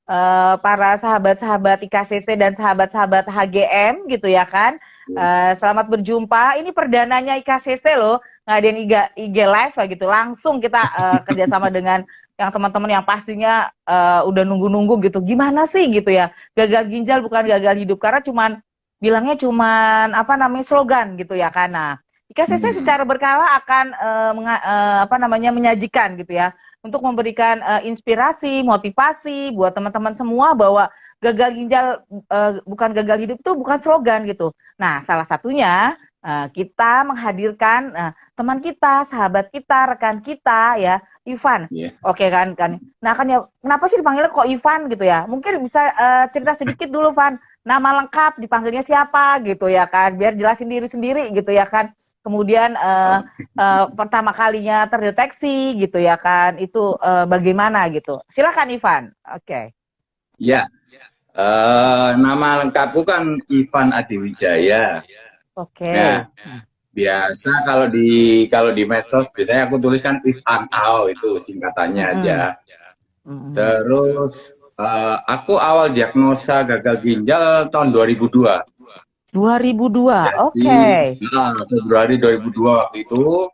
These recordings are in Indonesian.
para sahabat-sahabat IKCC dan sahabat-sahabat HGM gitu ya kan. Selamat berjumpa. Ini perdananya IKCC loh, ngadain IG live lah gitu. Langsung kita kerjasama dengan yang teman-teman yang pastinya udah nunggu-nunggu gitu. Gimana sih gitu ya? Gagal ginjal bukan gagal hidup, karena bilangnya cuman apa namanya slogan gitu ya kan. Nah, IKCC secara berkala akan menyajikan gitu ya, untuk memberikan inspirasi, motivasi buat teman-teman semua bahwa gagal ginjal bukan gagal hidup itu bukan slogan gitu. Nah, salah satunya kita menghadirkan teman kita, sahabat kita, rekan kita ya, Ivan. Yeah. Oke kan. Nah kan ya, kenapa sih dipanggilnya kok Ivan gitu ya? Mungkin bisa cerita sedikit dulu, Van. Nama lengkap dipanggilnya siapa gitu ya kan? Biar jelasin diri sendiri gitu ya kan. Kemudian pertama kalinya terdeteksi gitu ya kan, itu bagaimana gitu. Silakan Ivan. Oke. Ya, nama lengkapku kan Ivan Adiwijaya. Oke. Nah, biasa kalau di medsos biasanya aku tuliskan Ivan Ao, itu singkatannya aja. Terus aku awal diagnosa gagal ginjal tahun 2002. 2002, Jadi, oke. Februari 2002 waktu itu.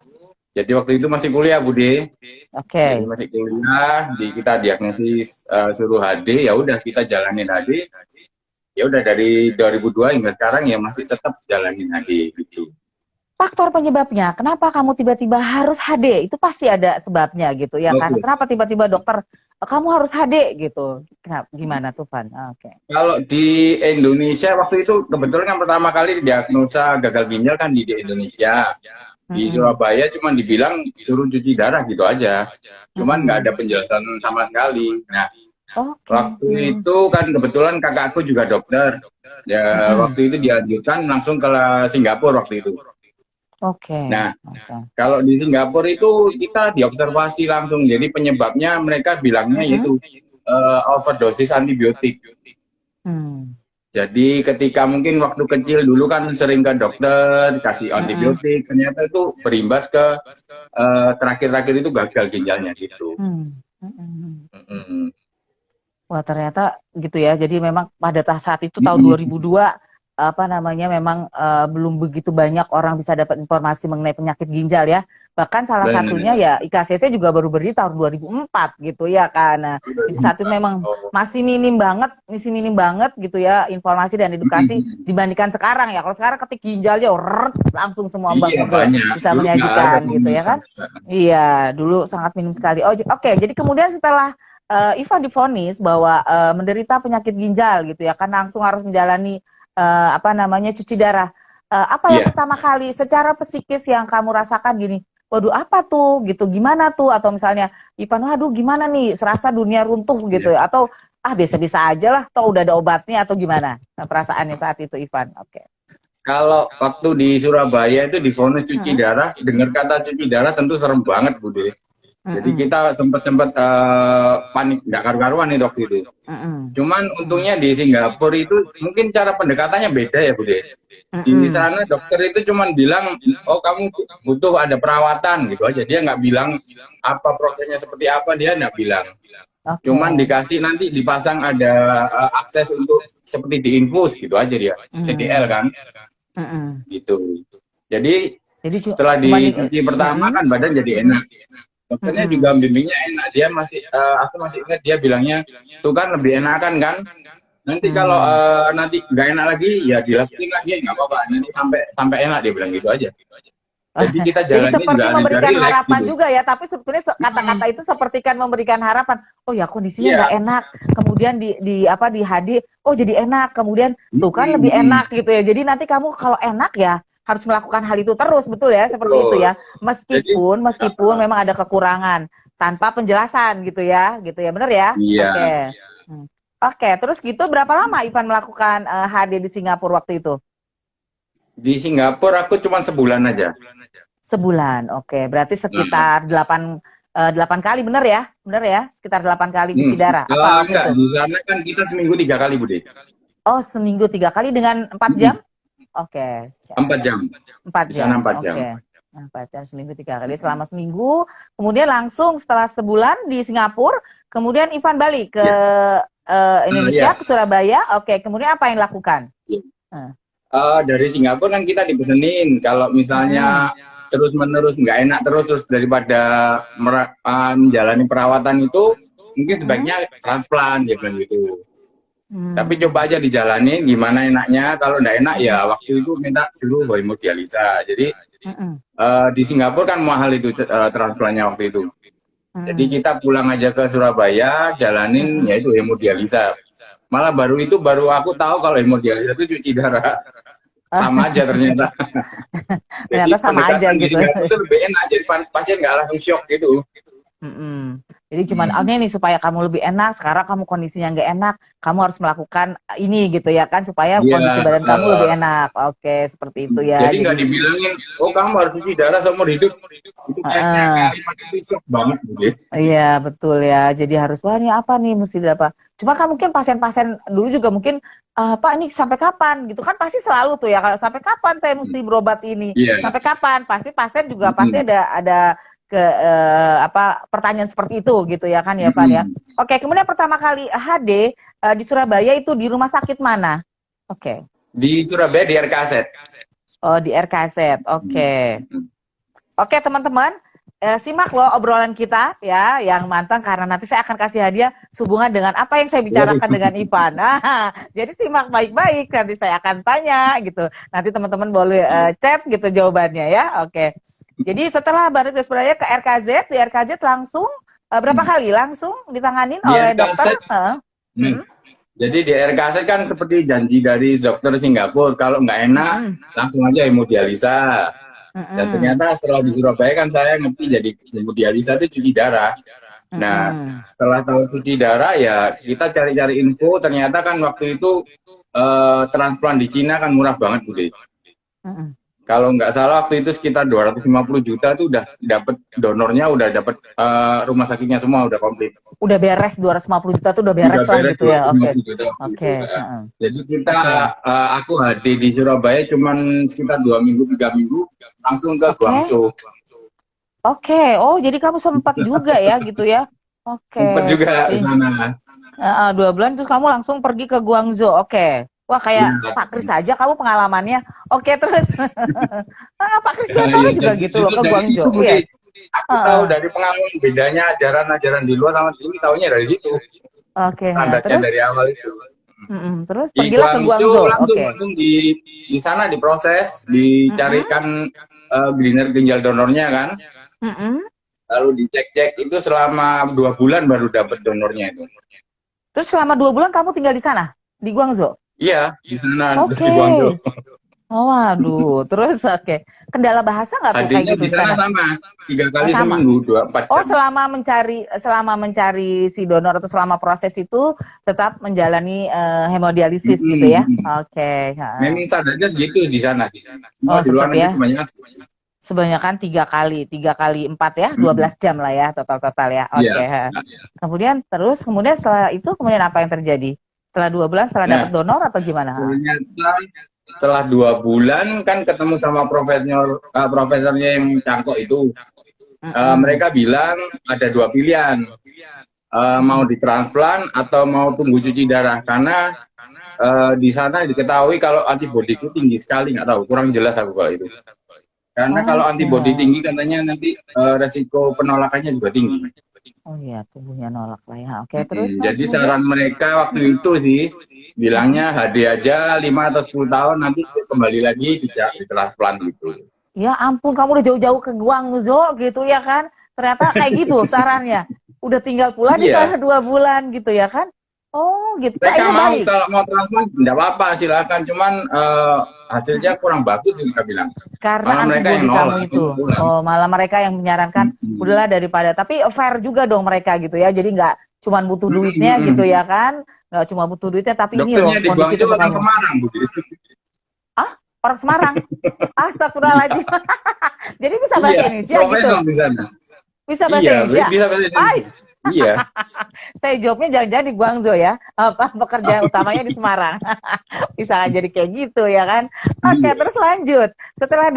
Jadi waktu itu masih kuliah, Bude. Jadi Oke. masih kuliah, kita diagnosis suruh HD, ya udah kita jalanin HD. Ya udah dari 2002 hingga sekarang ya masih tetap jalanin HD gitu. Faktor penyebabnya, kenapa kamu tiba-tiba harus HD? Itu pasti ada sebabnya gitu ya kan. Oke. Kenapa tiba-tiba dokter kamu harus HD gitu? Kenapa? Gimana tuh, Van? Oke. Kalau di Indonesia waktu itu kebetulan kan pertama kali diagnosa gagal ginjal kan di Indonesia. Di Surabaya cuma dibilang suruh cuci darah gitu aja. Cuman nggak ada penjelasan sama sekali. Nah, waktu itu kan kebetulan kakakku juga dokter. Ya, waktu itu dianjurkan langsung ke Singapura waktu itu. Oke. Nah, kalau di Singapura itu kita diobservasi langsung. Jadi penyebabnya mereka bilangnya itu overdosis antibiotik. Jadi ketika mungkin waktu kecil dulu kan sering ke dokter, kasih antibiotik, ternyata itu berimbas ke terakhir-terakhir itu gagal ginjalnya gitu. Wah, ternyata gitu ya. Jadi memang pada saat itu tahun 2002 memang belum begitu banyak orang bisa dapat informasi mengenai penyakit ginjal ya. Bahkan salah satunya ya IKCC juga baru berdiri tahun 2004 gitu ya kan. Nah, di saat itu memang masih minim banget gitu ya informasi dan edukasi dibandingkan sekarang ya. Kalau sekarang ketik ginjalnya langsung semua bisa menyajikan gitu ya kan. Iya, dulu sangat minim sekali. Oke, jadi kemudian setelah Ivan divonis bahwa menderita penyakit ginjal gitu ya kan, langsung harus menjalani cuci darah. Yang pertama kali secara psikis yang kamu rasakan gini, waduh apa tuh gitu, gimana tuh, atau misalnya Ivan, waduh gimana nih, serasa dunia runtuh gitu ya, atau biasa-biasa aja lah, toh udah ada obatnya, atau gimana perasaannya saat itu Ivan? Oke. Kalau waktu di Surabaya itu divonis cuci darah, dengar kata cuci darah tentu serem banget, Bude. Jadi kita sempat panik, nggak karu-karuan itu waktu itu. Cuman untungnya di Singapura itu mungkin cara pendekatannya beda ya, Bude. Di sana dokter itu cuman bilang, oh kamu butuh ada perawatan gitu aja. Dia nggak bilang apa prosesnya seperti apa, dia nggak bilang. Cuman dikasih nanti dipasang ada akses untuk seperti diinfus gitu aja dia, CDL kan. Gitu. Jadi setelah dicuci pertama kan badan jadi enak. Dokternya juga bimbingnya enak, dia aku masih ingat dia bilangnya tuh kan lebih enakan kan, nanti kalau nanti nggak enak lagi ya dilakuin lagi nggak apa-apa, nanti sampai enak, dia bilang gitu aja. Jadi kita jadi jalannya seperti juga memberikan harapan gitu. juga ya, tapi sebetulnya kata-kata itu seperti kan memberikan harapan. Oh ya kondisinya nggak enak, kemudian di HD, oh jadi enak, kemudian tuh kan lebih enak gitu ya. Jadi nanti kamu kalau enak ya harus melakukan hal itu terus, betul ya, seperti itu ya. Meskipun memang ada kekurangan tanpa penjelasan gitu ya, benar ya? Iya. Oke, terus gitu berapa lama Ivan melakukan HD di Singapura waktu itu? Di Singapura aku cuma sebulan aja. Sebulan, oke. Berarti sekitar 8 kali, bener ya? Sekitar 8 kali cuci darah. Apa waktu itu? Di sana kan kita seminggu 3 kali, Bude. Oh, seminggu 3 kali dengan 4 jam? Oke. 4 jam. 4 jam. Di sana 4 jam. Oke. 4 jam seminggu 3 kali selama seminggu. Kemudian langsung setelah sebulan di Singapura, kemudian Ivan balik ke Indonesia Iya. ke Surabaya. Oke, kemudian apa yang dilakukan? Eh, Dari Singapura kan kita dipesenin kalau mm-mm, misalnya terus-menerus nggak enak terus daripada menjalani perawatan itu mungkin mm-mm, sebaiknya transplant dia bilang gitu. Tapi hmm, coba aja dijalanin gimana enaknya. Kalau nggak enak mm-mm, ya waktu itu minta suruh hemodialisa. Jadi mm-mm, di Singapura kan mahal itu transplantnya waktu itu. Jadi mm-mm, kita pulang aja ke Surabaya, jalanin mm-mm. yaitu hemodialisa. Malah baru aku tahu kalau hemodialisa itu cuci darah. Sama aja ternyata. Jadi Ternyata sama aja pendekatan di gitu. Singapura itu lebih enak, jadi pasien nggak langsung shock gitu. Mm-mm. Jadi cuman Hmm. ini nih supaya kamu lebih enak. Sekarang kamu kondisinya nggak enak, kamu harus melakukan ini gitu ya kan supaya Iya, kondisi badan kamu lebih enak. Oke, seperti itu ya. jadi Jadi, nggak dibilangin, oh kamu harus cuci darah seumur hidup. Itu kayaknya uh, kalimat itu shock banget gitu. iya betul ya. Jadi harus wah ini apa nih mesti apa. Cuma kan mungkin pasien-pasien dulu juga mungkin Pak ini sampai kapan gitu kan pasti selalu tuh ya kalau sampai kapan saya mesti berobat ini Iya. sampai kapan pasti pasien juga pasti Mm-mm. ada ke apa pertanyaan seperti itu gitu ya kan ya Pak ya. Mm-mm. Oke kemudian pertama kali HD di Surabaya itu di rumah sakit mana? Oke. Di Surabaya di RKZ. Oh di RKZ. Oke. Oke teman-teman, simak loh obrolan kita ya yang mantang karena nanti saya akan kasih hadiah sehubungan dengan apa yang saya Waduh. bicarakan dengan Ivan. Nah, jadi simak baik-baik nanti saya akan tanya gitu. Nanti teman-teman boleh chat gitu jawabannya ya. Oke. Jadi setelah Baru Surabaya ke RKZ, di RKZ langsung berapa kali langsung ditanganin Di oleh dokter? RKZ. Hmm. Jadi di RKZ kan seperti janji dari dokter Singapura, kalau nggak enak Mm-mm. langsung aja hemodialisa. Dan Mm-mm. ternyata setelah di Surabaya kan saya ngerti jadi hemodialisa itu cuci darah. Nah, Mm-mm. setelah tahu cuci darah ya kita cari-cari info. Ternyata kan waktu itu transplant di Cina kan murah banget, Bude. Mm-mm. Kalau nggak salah waktu itu sekitar 250 juta tuh udah dapat donornya, udah dapat rumah sakitnya semua udah komplit. Udah beres 250 juta tuh udah beres Udah lah beres gitu ya. Oke. 250 juta waktu itu. Oke. Heeh. Jadi kita, Oke. aku HD di Surabaya cuman sekitar 2 minggu 3 minggu langsung ke Oke. Guangzhou. Oke, oh jadi kamu sempat juga ya gitu ya? Sempet Oke, juga di jadi sana. 2 bulan terus kamu langsung pergi ke Guangzhou. Oke, wah kayak Iya, Pak Kris aja kamu pengalamannya. Oke terus, Pak Kris Biantoro iya. juga Jadi gitu loh justru ke dari situ, Guangzhou. Budi. Iya. Aku tahu Heeh. dari pengalaman bedanya ajaran-ajaran di luar sama di sini, taunya dari situ. Oke, Standarnya terus, dari awal itu. terus Di pergilah ke Guangzhou Guangzhou. langsung Oke. langsung di sana diproses, Mm-mm. dicarikan greener ginjal donornya kan. Mm-mm. Lalu dicek-cek itu selama 2 bulan baru dapat donornya itu. Terus selama 2 bulan kamu tinggal di sana, di Guangzhou. Iya, di sana di Oke. Guangzhou. Oh, waduh. Terus oke. Kendala bahasa nggak tuh kayak HD-nya gitu di di sana sana? sama, tiga Oh, kali sama. seminggu, 24 Oh, jam. selama mencari si donor atau selama proses itu tetap menjalani hemodialisis gitu Mm-mm, ya. mm-mm. Oke. Heeh. Memang standarnya segitu di sana. Semua Oh, di luar sempat negeri ya. kebanyakan. Sebanyakan 3 kali 4 ya, Mm-mm. 12 jam lah ya total ya. Oke. Iya. Heeh. Kemudian setelah itu kemudian apa yang terjadi? Setelah 2 bulan setelah dapat Nah, donor atau gimana? Heeh. ternyata setelah 2 bulan kan ketemu sama profesornya yang cangkok itu. Mm-mm. Mereka bilang ada dua pilihan, mau Mm-mm. ditransplant atau mau tunggu cuci darah karena di sana diketahui kalau antibodiku tinggi sekali, nggak tahu, kurang jelas aku kalau itu. Karena kalau Oke. antibodi tinggi katanya nanti resiko penolakannya juga tinggi. Oh iya, tubuhnya nolak lah ya. Oke, terus Jadi kemudian? saran mereka waktu itu sih bilangnya Mm-mm. HD aja 5 atau 10 tahun nanti kembali lagi ditransplant gitu. Ya ampun, kamu udah jauh-jauh ke Guangzhou gitu ya kan? Ternyata kayak gitu sarannya. Udah tinggal pulang di sana Iya, 2 bulan gitu ya kan? Oh gitu, mereka akhirnya mau baik. kalau mau transplant tidak apa-apa silakan, cuman hasilnya kurang bagus sih mereka bilang. Karena Malah mereka yang antibodi kamu nolak itu. untuk pulang. Oh, malah mereka yang menyarankan, Mm-mm. udahlah daripada. Tapi fair juga dong mereka gitu ya. Jadi nggak cuma butuh duitnya gitu Mm-mm. ya kan? Nggak cuma butuh duitnya, tapi ini Dokternya loh di kondisi Guangzhou tubuh orang kamu. Semarang, Budi. Ah, orang Semarang? Astagfirullahaladzim. Iya, Jadi bisa bahasa iya, Indonesia gitu? profesor di sana. Bisa bahasa Iya, Indonesia? bisa bahasa Ay, Indonesia. Iya, Saya jawabnya jangan-jangan di Guangzhou ya. Apa pekerjaan utamanya di Semarang. Bisa jadi kayak gitu ya kan. Oke, iya. terus lanjut. Setelah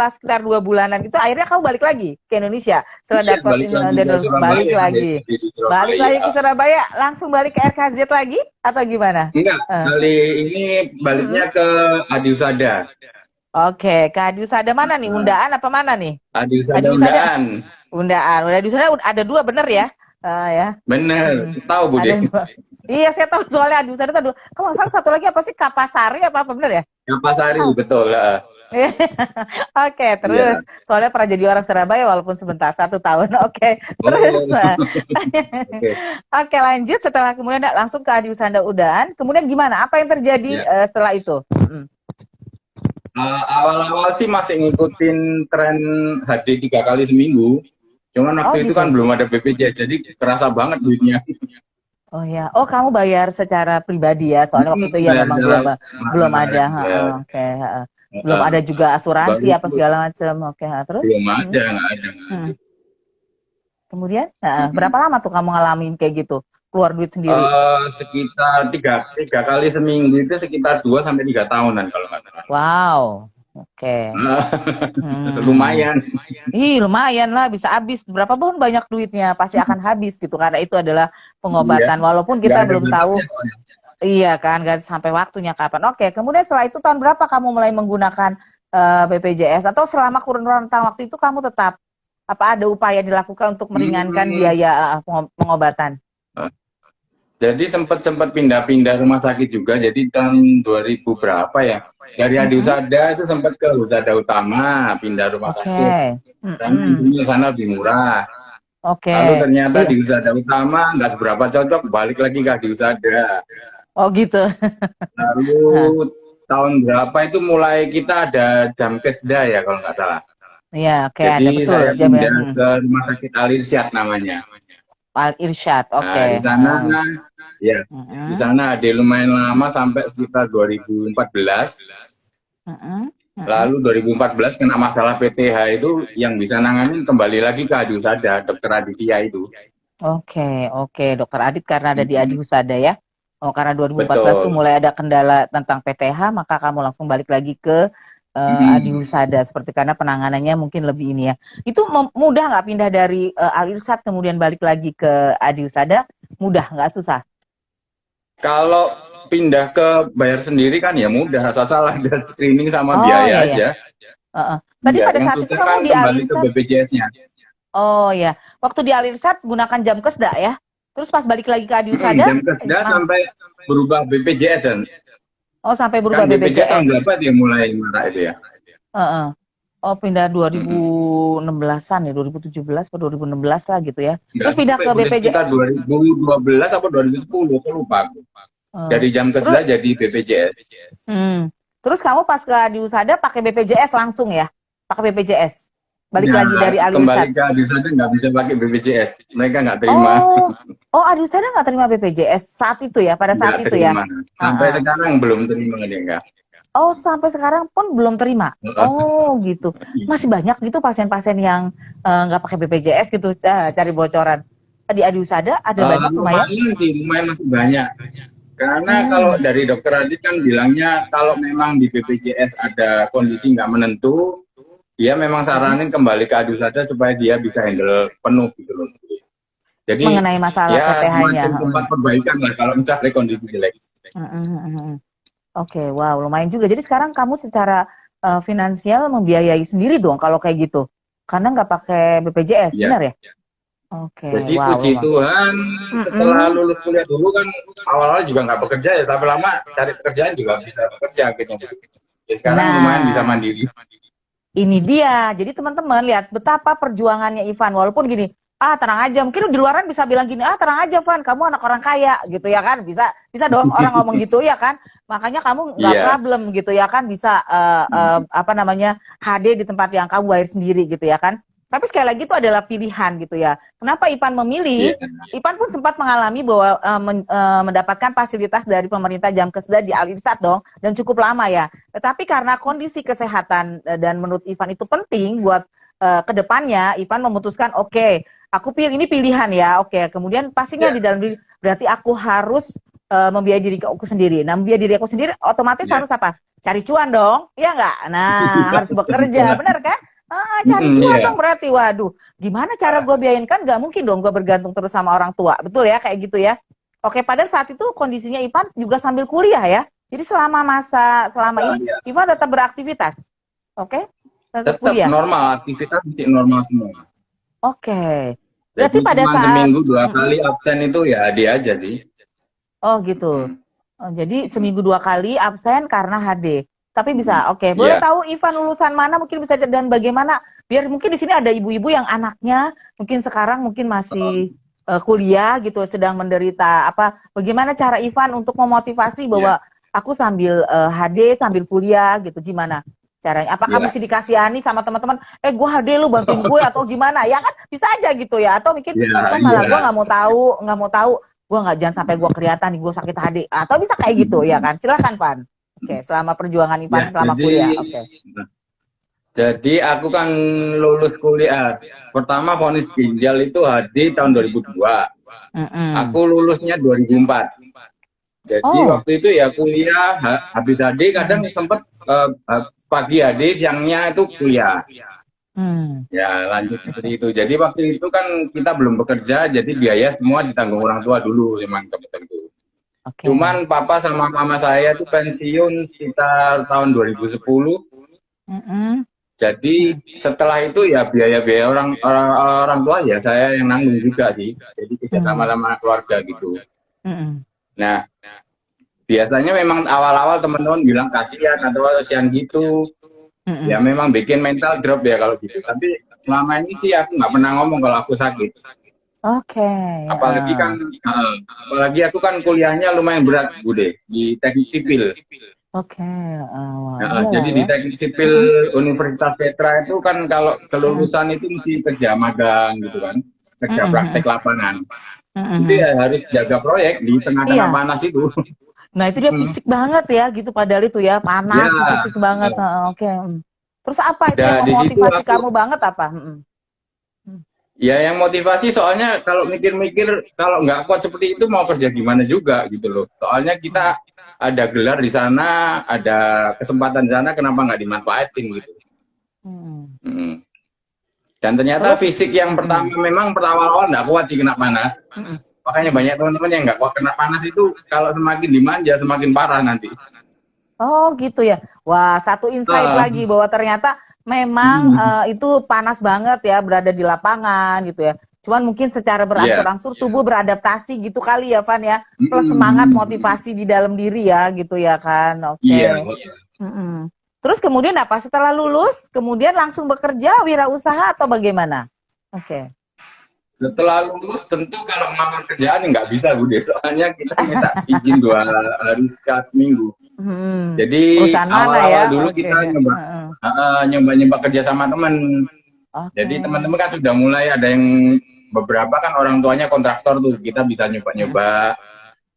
sekitar 2 bulanan itu akhirnya kamu balik lagi ke Indonesia. Setelah Iya, dapat balik lagi ke donor, balik Surabaya, lagi. di Balik lagi ke Surabaya. Surabaya, langsung balik ke RKZ lagi atau gimana? Enggak, Eh, kali ini baliknya mm-mm. ke Adiusada. Oke, ke Adiusada mana nih? Nah, Undaan apa mana nih? Adiusada Adiusada, Undaan. Undaan. Adiusada ada 2 bener ya? Ya. Bener, Mm-mm. tahu Ada Bude. 2. Iya, saya tahu soalnya Adiusada itu ada 2. Kalau nggak salah satu lagi apa sih? Kapasari apa bener ya? Kapasari, Tahu. betul. Oke, terus Iya. soalnya pernah jadi orang Surabaya walaupun sebentar 1 tahun. Oke, terus Oh, oke. oke lanjut setelah kemudian langsung ke Adiusada Undaan. Kemudian gimana? Apa yang terjadi Ya. setelah itu? Mm. Awal-awal sih masih ngikutin tren HD 3 kali seminggu. Cuman Oh waktu itu kan gitu. belum ada BPJS, jadi kerasa banget duitnya. Oh ya. Oh kamu bayar secara pribadi ya? Soalnya waktu itu ya Bayar memang jalan, belum ada. ya, Oke. Belum ada juga asuransi baru apa segala macam. Oke. Terus? belum Mm. ada, nggak ada. Mm. Kemudian berapa lama tuh kamu ngalamin kayak gitu? Keluar duit sendiri? Sekitar tiga kali seminggu itu sekitar 2 sampai 3 tahunan kalau nggak salah. Wow. Oke. Hmm. Lumayan. Ih, lumayan lah bisa habis. Berapa pun banyak duitnya pasti akan habis gitu karena itu adalah Iya, pengobatan walaupun nggak kita ada belum tahu batasnya soalnya. iya kan nggak sampai waktunya kapan. Oke, kemudian setelah itu tahun berapa kamu mulai menggunakan BPJS atau selama kurun rentang waktu itu kamu tetap apa ada upaya dilakukan untuk meringankan Hmm, biaya pengobatan? jadi sempat pindah-pindah rumah sakit juga. Jadi tahun 2000 berapa ya? Dari Adi Mm-mm. Husada itu sempat ke Husada Utama, pindah rumah sakit. Oke. Karena Mm-mm. intinya sana lebih murah. Lalu Oke. ternyata Iya. di Husada Utama nggak seberapa cocok, balik lagi ke Adi Husada. Oh gitu. Lalu Hah. tahun berapa itu mulai kita ada jam kesda ya kalau nggak salah. Iya, oke ada Jadi betul saya jaminan. pindah ke rumah sakit Al Irsyad namanya. Al Irsyad. Nah, Oke. di sana ya, di Mm-mm. sana ada lumayan lama sampai sekitar 2014. Mm-mm. Mm-mm. Lalu 2014 kena masalah PTH itu yang bisa nanganin kembali lagi ke Adi Husada, Dokter Aditya itu. Oke, oke, Dokter Adit karena ada di Adi Husada ya. Oh, karena 2014 tuh Betul. mulai ada kendala tentang PTH, maka kamu langsung balik lagi ke Adi Husada seperti karena penanganannya mungkin lebih ini ya. Itu mudah nggak pindah dari Al Irsyad kemudian balik lagi ke Adi Husada? Mudah nggak susah? Kalau pindah ke bayar sendiri kan ya mudah, asal ada screening sama Oh iya biaya ya. aja. Tadi Iya, pada yang saat itu susah kamu kan di Al kembali ke Irsyad. BPJS-nya. Oh ya, waktu di Al Irsyad gunakan jam kesda ya. Terus pas balik lagi ke Adi Husada, Jam kesda sampai berubah BPJS dan oh sampai kan berubah BPJS tahun BPJS. berapa dia mulai marah itu ya? Heeh. Oh pindah Mm-mm. 2016-an ya, 2017 atau 2016 lah gitu ya. Nggak Terus pindah sampai ke boleh BPJ. sekitar 2012 atau 2010, aku lupa aku. Eh, Dari jam terus, kerja jadi BPJS. terus kamu pas ke Adi Husada pakai BPJS langsung ya? Pakai BPJS. Balik Nah, lagi dari Al kembali Irsyad. ke di sana nggak bisa pakai BPJS. Mereka nggak terima. Oh, oh Adi Husada nggak terima BPJS saat itu ya, pada saat Nggak itu ya. terima. Sampai sekarang belum terima dia nggak. Oh, sampai sekarang pun belum terima. Oh, gitu. Masih banyak gitu pasien-pasien yang nggak pakai BPJS gitu, cari bocoran. Di Adi Husada ada banyak lumayan. Lumayan sih, lumayan masih banyak. Karena kalau Hmm. dari dokter Adit kan bilangnya kalau memang di BPJS ada kondisi nggak menentu, dia memang saranin kembali ke Adusada supaya dia bisa handle penuh gitu loh. Jadi Mengenai masalah ya PTH-nya. semacam tempat perbaikan lah kalau misalnya kondisi jelek. Oke, wow, lumayan juga. Jadi sekarang kamu secara finansial membiayai sendiri dong kalau kayak gitu. Karena nggak pakai BPJS, Ya. benar ya? Oke, Jadi wow, puji lumayan. Tuhan setelah lulus kuliah dulu kan awal-awal juga nggak bekerja ya, tapi lama cari pekerjaan juga bisa bekerja akhirnya. Ya sekarang lumayan bisa Nah, mandiri. ini dia. Jadi teman-teman lihat betapa perjuangannya Ivan. Walaupun gini, tenang aja. Mungkin di luaran bisa bilang gini, tenang aja Van, kamu anak orang kaya gitu ya kan. Bisa bisa dong orang ngomong gitu ya kan. Makanya kamu nggak Iya. problem gitu ya kan. Bisa apa namanya HD di tempat yang kamu bayar sendiri gitu ya kan. Tapi sekali lagi itu adalah pilihan gitu ya. Kenapa Ivan memilih? Iya. Ivan pun sempat mengalami bahwa mendapatkan fasilitas dari pemerintah Jamkesda di Al Irsyad dong, dan cukup lama ya. Tetapi karena kondisi kesehatan dan menurut Ivan itu penting buat kedepannya, Ivan memutuskan oke, aku pilih ini pilihan ya, oke. Kemudian pasti nggak di dalam diri, berarti aku harus membiayai diri aku sendiri. Nah, membiayai diri aku sendiri otomatis harus apa? Cari cuan dong, ya nggak? Nah, harus bekerja, benar kan? Cari cuan dong berarti. Waduh, gimana cara gue biayain, kan nggak mungkin dong gue bergantung terus sama orang tua, betul ya kayak gitu ya? Oke, padahal saat itu kondisinya Ivan juga sambil kuliah ya. Jadi selama ini Ivan tetap beraktivitas, oke? Tetap kuliah. Normal, aktivitas masih normal semua. Oke. Berarti jadi pada cuma saat seminggu 2 kali absen itu ya dia aja sih. Oh gitu. Jadi seminggu 2 kali absen karena HD. Tapi bisa, oke. Boleh tahu Ivan lulusan mana? Mungkin bisa dan bagaimana? Biar mungkin di sini ada ibu-ibu yang anaknya mungkin sekarang mungkin masih kuliah gitu, sedang menderita apa? Bagaimana cara Ivan untuk memotivasi bahwa aku sambil HD sambil kuliah gitu? Gimana caranya? Apakah mesti dikasihani sama teman-teman? Gue HD lu bantuin gue atau gimana? Ya kan bisa aja gitu ya. Atau mungkin Ivan malah gue nggak mau tahu. Gue nggak, jangan sampai gue kelihatan nih gue sakit HD, atau bisa kayak gitu ya kan? Silahkan Van. Oke, selama perjuangan Ivan selama kuliah. Oke. Jadi aku kan lulus kuliah pertama vonis ginjal itu HD tahun 2002. Aku lulusnya 2004. Jadi waktu itu ya kuliah habis HD kadang sempet pagi HD siangnya itu kuliah. Ya lanjut seperti itu. Jadi waktu itu kan kita belum bekerja, jadi biaya semua ditanggung orang tua dulu memang tentu. Cuman papa sama mama saya tuh pensiun sekitar tahun 2010. Jadi setelah itu ya biaya-biaya orang tua ya saya yang nanggung juga sih. Jadi kerjasama sama keluarga gitu. Nah biasanya memang awal-awal teman-teman bilang kasihan atau kasihan gitu. Ya memang bikin mental drop ya kalau gitu. Tapi selama ini sih aku nggak pernah ngomong kalau aku sakit. Oke. Apalagi aku kan kuliahnya lumayan berat, Bude, di teknik sipil. Oke. Jadi di teknik sipil Universitas Petra itu kan kalau kelulusan itu mesti kerja magang gitu kan, kerja praktek lapangan. Itu ya harus jaga proyek di tengah-tengah panas itu. Nah itu dia fisik banget ya gitu, padahal itu ya panas, fisik banget. Oke. Terus apa itu yang memotivasi kamu banget apa? Ya yang motivasi soalnya kalau mikir-mikir kalau nggak kuat seperti itu mau kerja gimana juga gitu loh. Soalnya kita ada gelar di sana, ada kesempatan di sana, kenapa nggak dimanfaatin gitu. Dan ternyata fisik yang pertama memang awal-awal nggak kuat sih kena panas. Makanya banyak teman-teman yang nggak kuat kena panas itu kalau semakin dimanja semakin parah nanti. Oh gitu ya. Wah, satu insight lagi bahwa ternyata memang itu panas banget ya berada di lapangan gitu ya. Cuman mungkin secara berangsur-angsur tubuh beradaptasi gitu kali ya Van ya. Plus semangat motivasi di dalam diri ya gitu ya kan. Oke. Terus kemudian apa? Setelah lulus kemudian langsung bekerja wirausaha atau bagaimana? Oke. Setelah lulus tentu kalau ngelamar kerjaan nggak bisa Bude, soalnya kita minta izin 2 hari seminggu. Jadi awal-awal dulu kita nyoba kerja sama teman. Jadi teman-teman kan sudah mulai ada yang beberapa kan orang tuanya kontraktor tuh, kita bisa nyoba-nyoba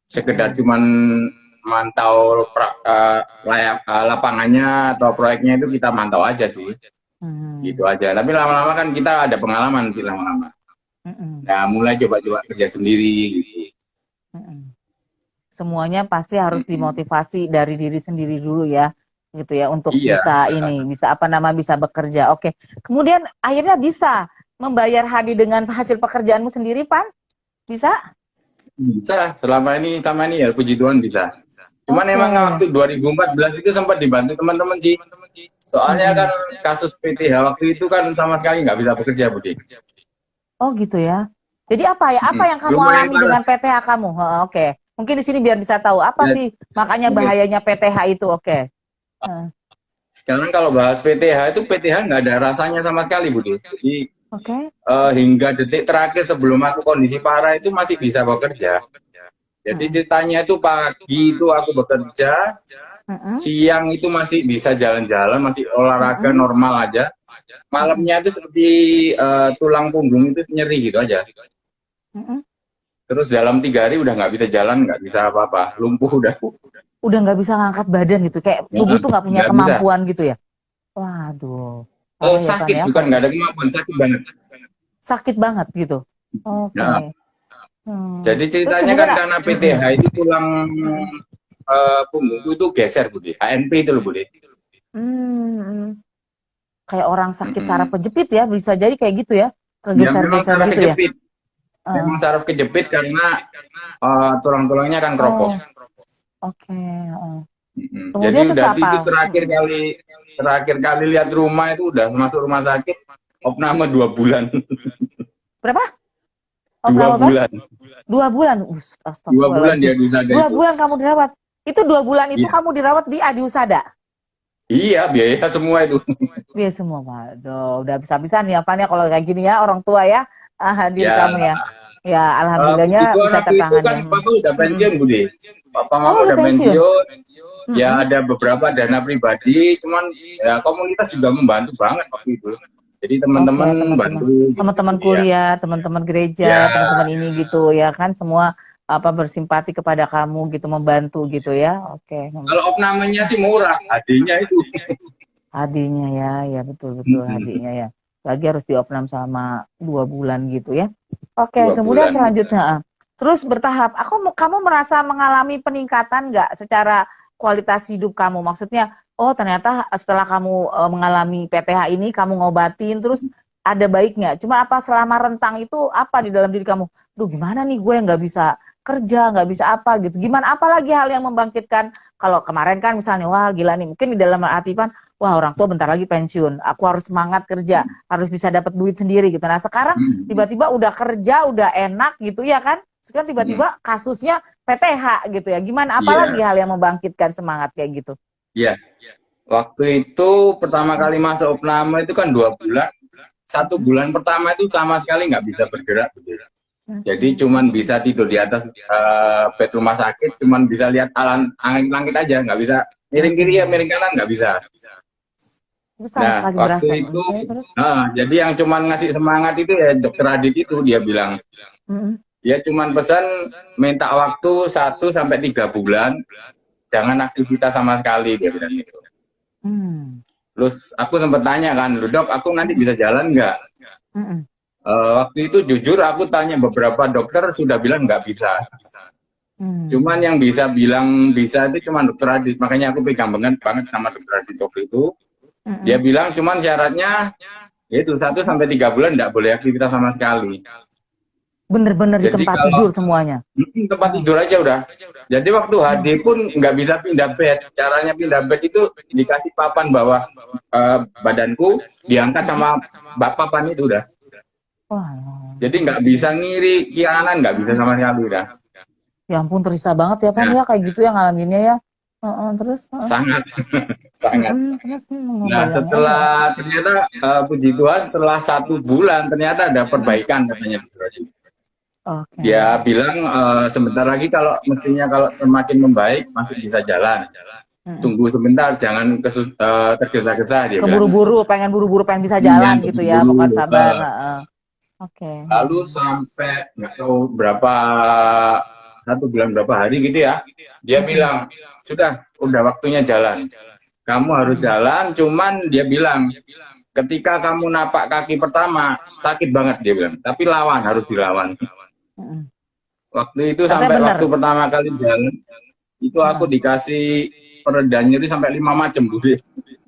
sekedar cuman mantau lapangannya atau proyeknya itu kita mantau aja sih, gitu aja. Tapi lama-lama kan kita ada pengalaman di lama-lama. Nah, mulai coba-coba kerja sendiri gitu. Semuanya pasti harus dimotivasi dari diri sendiri dulu ya, gitu ya, untuk bisa bekerja. Oke. Kemudian akhirnya bisa membayar HD dengan hasil pekerjaanmu sendiri, Pan? Bisa? Bisa. Selama ini ya puji Tuhan bisa. Cuman emang waktu 2014 itu sempat dibantu teman-teman sih. Soalnya kan kasus PTH waktu itu kan sama sekali nggak bisa bekerja, Budi. Oh gitu ya. Jadi apa yang kamu alami dengan PTH kamu? Oke. Mungkin di sini biar bisa tahu apa sih makanya bahayanya PTH itu. Oke. Sekarang kalau bahas PTH itu PTH nggak ada rasanya sama sekali, Budi. Jadi hingga detik terakhir sebelum aku kondisi parah itu masih bisa bekerja. Jadi ceritanya itu pagi itu aku bekerja, siang itu masih bisa jalan-jalan, masih olahraga normal aja. Malamnya itu seperti tulang punggung itu nyeri gitu aja. Terus dalam 3 hari udah nggak bisa jalan, nggak bisa apa-apa, lumpuh udah. Udah nggak bisa ngangkat badan gitu, kayak tubuh tuh nggak punya kemampuan gitu ya. Waduh. Sakit bukan nggak ada kemampuan, sakit banget. Sakit banget gitu. Oke. Nah, jadi Terus ceritanya kan kemudian, karena PTH itu tulang punggungku itu geser Budi, HNP itu loh Budi. hmm, kayak orang sakit saraf Mm-mm. kejepit ya, bisa jadi kayak gitu ya, Ya memang kegeser-geser saraf gitu ya. kejepit, Heeh. memang saraf kejepit karena tulang-tulangnya kan Oh, keropos. oke. Heeh. Jadi Kemudian terus udah itu apa? terakhir kali lihat rumah itu udah masuk rumah sakit opname 2 bulan. Berapa? dua Opname apa? bulan 2 bulan. 2 bulan Astagfirullahaladzim. dia di sana Dua itu. bulan kamu dirawat. Itu 2 bulan itu Iya, kamu dirawat di Adiusada. iya biaya semua itu. Dia semua, waduh, udah bisa-bisa nih apa nih kalau kayak gini ya orang tua ya, hadir Ya, kamu ya. Ya, puji alhamdulillahnya Tuhan bisa waktu itu tertangani kan ya. papa udah Mm-mm. pensiun Budi. Papa Oh, mama udah udah pensiun. pensiun. Ya Mm-mm. ada beberapa dana pribadi, cuman ya komunitas juga membantu banget waktu itu. Jadi Oke, teman-teman teman-teman. bantu gitu Teman-teman Budi ya. kuliah, teman-teman gereja, Ya, teman-teman ini gitu ya kan semua apa bersimpati kepada kamu gitu, membantu gitu ya. Oke. kalau opnamenya sih murah, adanya itu. Hadinya ya, ya betul-betul hadinya ya. Lagi harus diopnam sama 2 bulan gitu ya. Oke, dua kemudian bulan gitu. selanjutnya, terus bertahap. Kamu merasa mengalami peningkatan nggak secara kualitas hidup kamu? Maksudnya, oh ternyata setelah kamu mengalami PTH ini, kamu ngobatin, terus ada baiknya. Cuma apa selama rentang itu apa di dalam diri kamu? Duh, gimana nih gue nggak bisa kerja, nggak bisa apa gitu. Gimana? Apalagi hal yang membangkitkan? Kalau kemarin kan misalnya, wah gila nih, mungkin di dalam hati kan, wah orang tua bentar lagi pensiun, aku harus semangat kerja, harus bisa dapat duit sendiri gitu. Nah sekarang tiba-tiba udah kerja, udah enak gitu ya kan, sekarang tiba-tiba kasusnya PTH gitu ya, gimana apalagi Iya, hal yang membangkitkan semangat kayak gitu. iya. Waktu itu pertama kali masuk opname itu kan 2 bulan. 1 bulan pertama itu sama sekali nggak bisa bergerak. Gitu. Jadi cuman bisa tidur di atas bed rumah sakit, cuman bisa lihat langit aja, nggak bisa miring kiri ya miring kanan nggak bisa. Itu sama Nah sekali waktu berasa. itu, Oke, terus. jadi yang cuman ngasih semangat itu ya dokter Adit itu dia bilang, Mm-mm. dia cuman pesan minta waktu 1 sampai 3 bulan, jangan aktivitas sama sekali dia bilang gitu. Hmm. Terus aku sempat tanya kan, "Loh, Dok, aku nanti bisa jalan nggak?" Mm-mm. Waktu itu jujur aku tanya beberapa dokter sudah bilang nggak bisa. Cuman Hmm. yang bisa bilang bisa itu cuma dokter Adit. Makanya aku pegang banget sama dokter Adit waktu itu. Dia Mm-mm. bilang cuman syaratnya yaitu 1 sampai 3 bulan nggak boleh aktivitas sama sekali. Bener-bener di Jadi tempat kalau tidur semuanya. tempat tidur aja udah. Jadi waktu HD Hmm. pun nggak bisa pindah bed. Caranya pindah bed itu dikasih papan bawah badanku diangkat sama papan itu udah. Wah, Jadi nggak bisa ngiri kanan, nggak bisa sama sekali udah. ya ampun terisa banget ya Pan Nah, ya kayak gitu ya ngalaminnya ya. Terus, sangat, sangat. terus Nah, ngebayang aja. setelah ternyata puji Tuhan setelah 1 bulan ternyata ada perbaikan katanya. Oke. Dia bilang sebentar lagi kalau mestinya kalau semakin membaik masih bisa jalan. Mm-mm. Tunggu sebentar, jangan tergesa-gesa dia bilang. Pengen buru-buru pengen bisa Yang jalan gitu ya, bukan dulu. sabar. Heeh. Oke. Lalu sampai nggak tahu berapa 1 bulan berapa hari gitu ya, dia bilang sudah udah waktunya jalan. Kamu harus jalan, cuman dia bilang ketika kamu napak kaki pertama sakit banget dia bilang, tapi lawan harus dilawan. Mm-mm. Waktu itu Katanya sampai bener. waktu pertama kali jalan itu aku dikasih pereda nyeri sampai 5 macam Bu.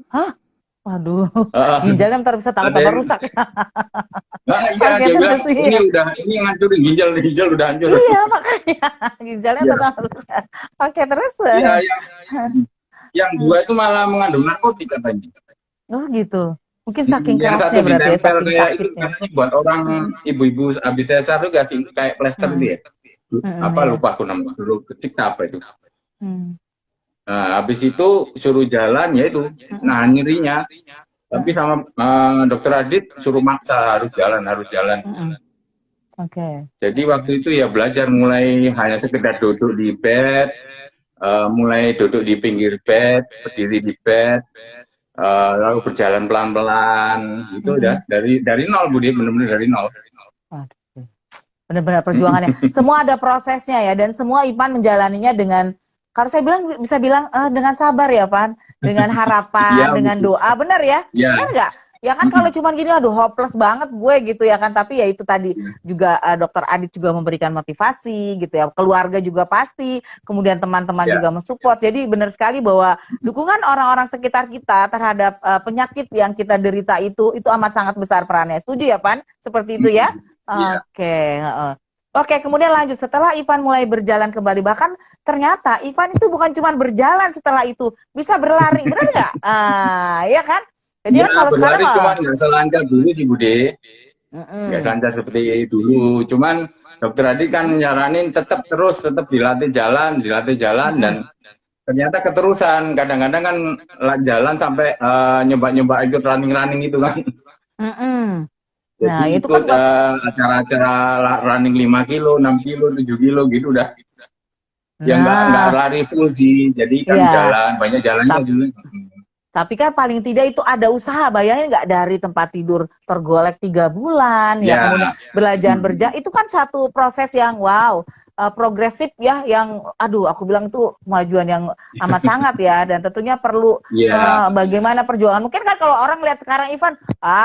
Hah? Waduh, ginjalnya ntar bisa Ada tambah yang rusak. iya Oke, dia bilang terus iya. ini yang ngancurin ginjal udah hancur. Iya, makanya ginjalnya Iya, tambah rusak. Oke, terus. iya yang dua itu malah mengandung narkotik katanya. Oh gitu. Mungkin saking Yang satu kerasnya berarti ya, ditempel saking kayak itu sakitnya. katanya buat orang ibu-ibu habis sesar tuh kasih kayak plester Mm-mm. dia. Apa Iya. lupa aku namanya dulu kecil apa itu. Mm. Nah, habis itu suruh jalan ya itu nahan nyerinya. Tapi sama dokter Adit suruh maksa harus jalan harus jalan. Oke. Jadi waktu itu ya belajar mulai hanya sekedar duduk di bed, mulai duduk di pinggir bed, berdiri di bed, lalu berjalan pelan-pelan gitu udah dari nol Budi benar-benar dari nol. Waduh. Benar-benar perjuangannya. Semua ada prosesnya ya, dan semua Ipan menjalaninya dengan, kalau saya bilang bisa bilang dengan sabar ya Pan, dengan harapan, Iya dengan betul. doa, benar ya? Iya, Benar nggak? Ya kan kalau cuman gini, aduh hopeless banget gue gitu ya kan. Tapi ya itu tadi juga Dokter Adit juga memberikan motivasi gitu ya. Keluarga juga pasti, kemudian teman-teman Ya, juga mensupport. Jadi benar sekali bahwa dukungan orang-orang sekitar kita terhadap penyakit yang kita derita itu amat sangat besar perannya. Setuju ya Pan? Seperti itu ya? ya, Oke, heeh. Oke, kemudian lanjut setelah Ivan mulai berjalan kembali, bahkan ternyata Ivan itu bukan cuma berjalan setelah itu, bisa berlari, benar nggak? Ya kan? Jadi ya kan kalau sekarang, berlari cuman nggak selancar dulu sih Bude, nggak mm-mm, selancar seperti dulu. Cuman dokter Adi kan nyaranin tetap dilatih jalan dan mm-mm, ternyata keterusan. Kadang-kadang kan jalan sampai nyoba-nyoba ikut running-running itu kan. mm-mm. Nah, Jadi itu kan ikut acara-acara running 5 kilo, 6 kilo, 7 kilo gitu udah. Ya nggak nah, lari full sih, jadi kan ya. jalan, banyak jalannya Tapi dulu. Tapi kan paling tidak itu ada usaha, bayangin nggak dari tempat tidur tergolek 3 bulan, ya Ya, kemudian belajar berjalan, itu kan satu proses yang wow, progresif ya, yang aduh aku bilang itu kemajuan yang amat sangat ya, dan tentunya perlu iya, bagaimana perjuangan. Mungkin kan kalau orang lihat sekarang Ivan,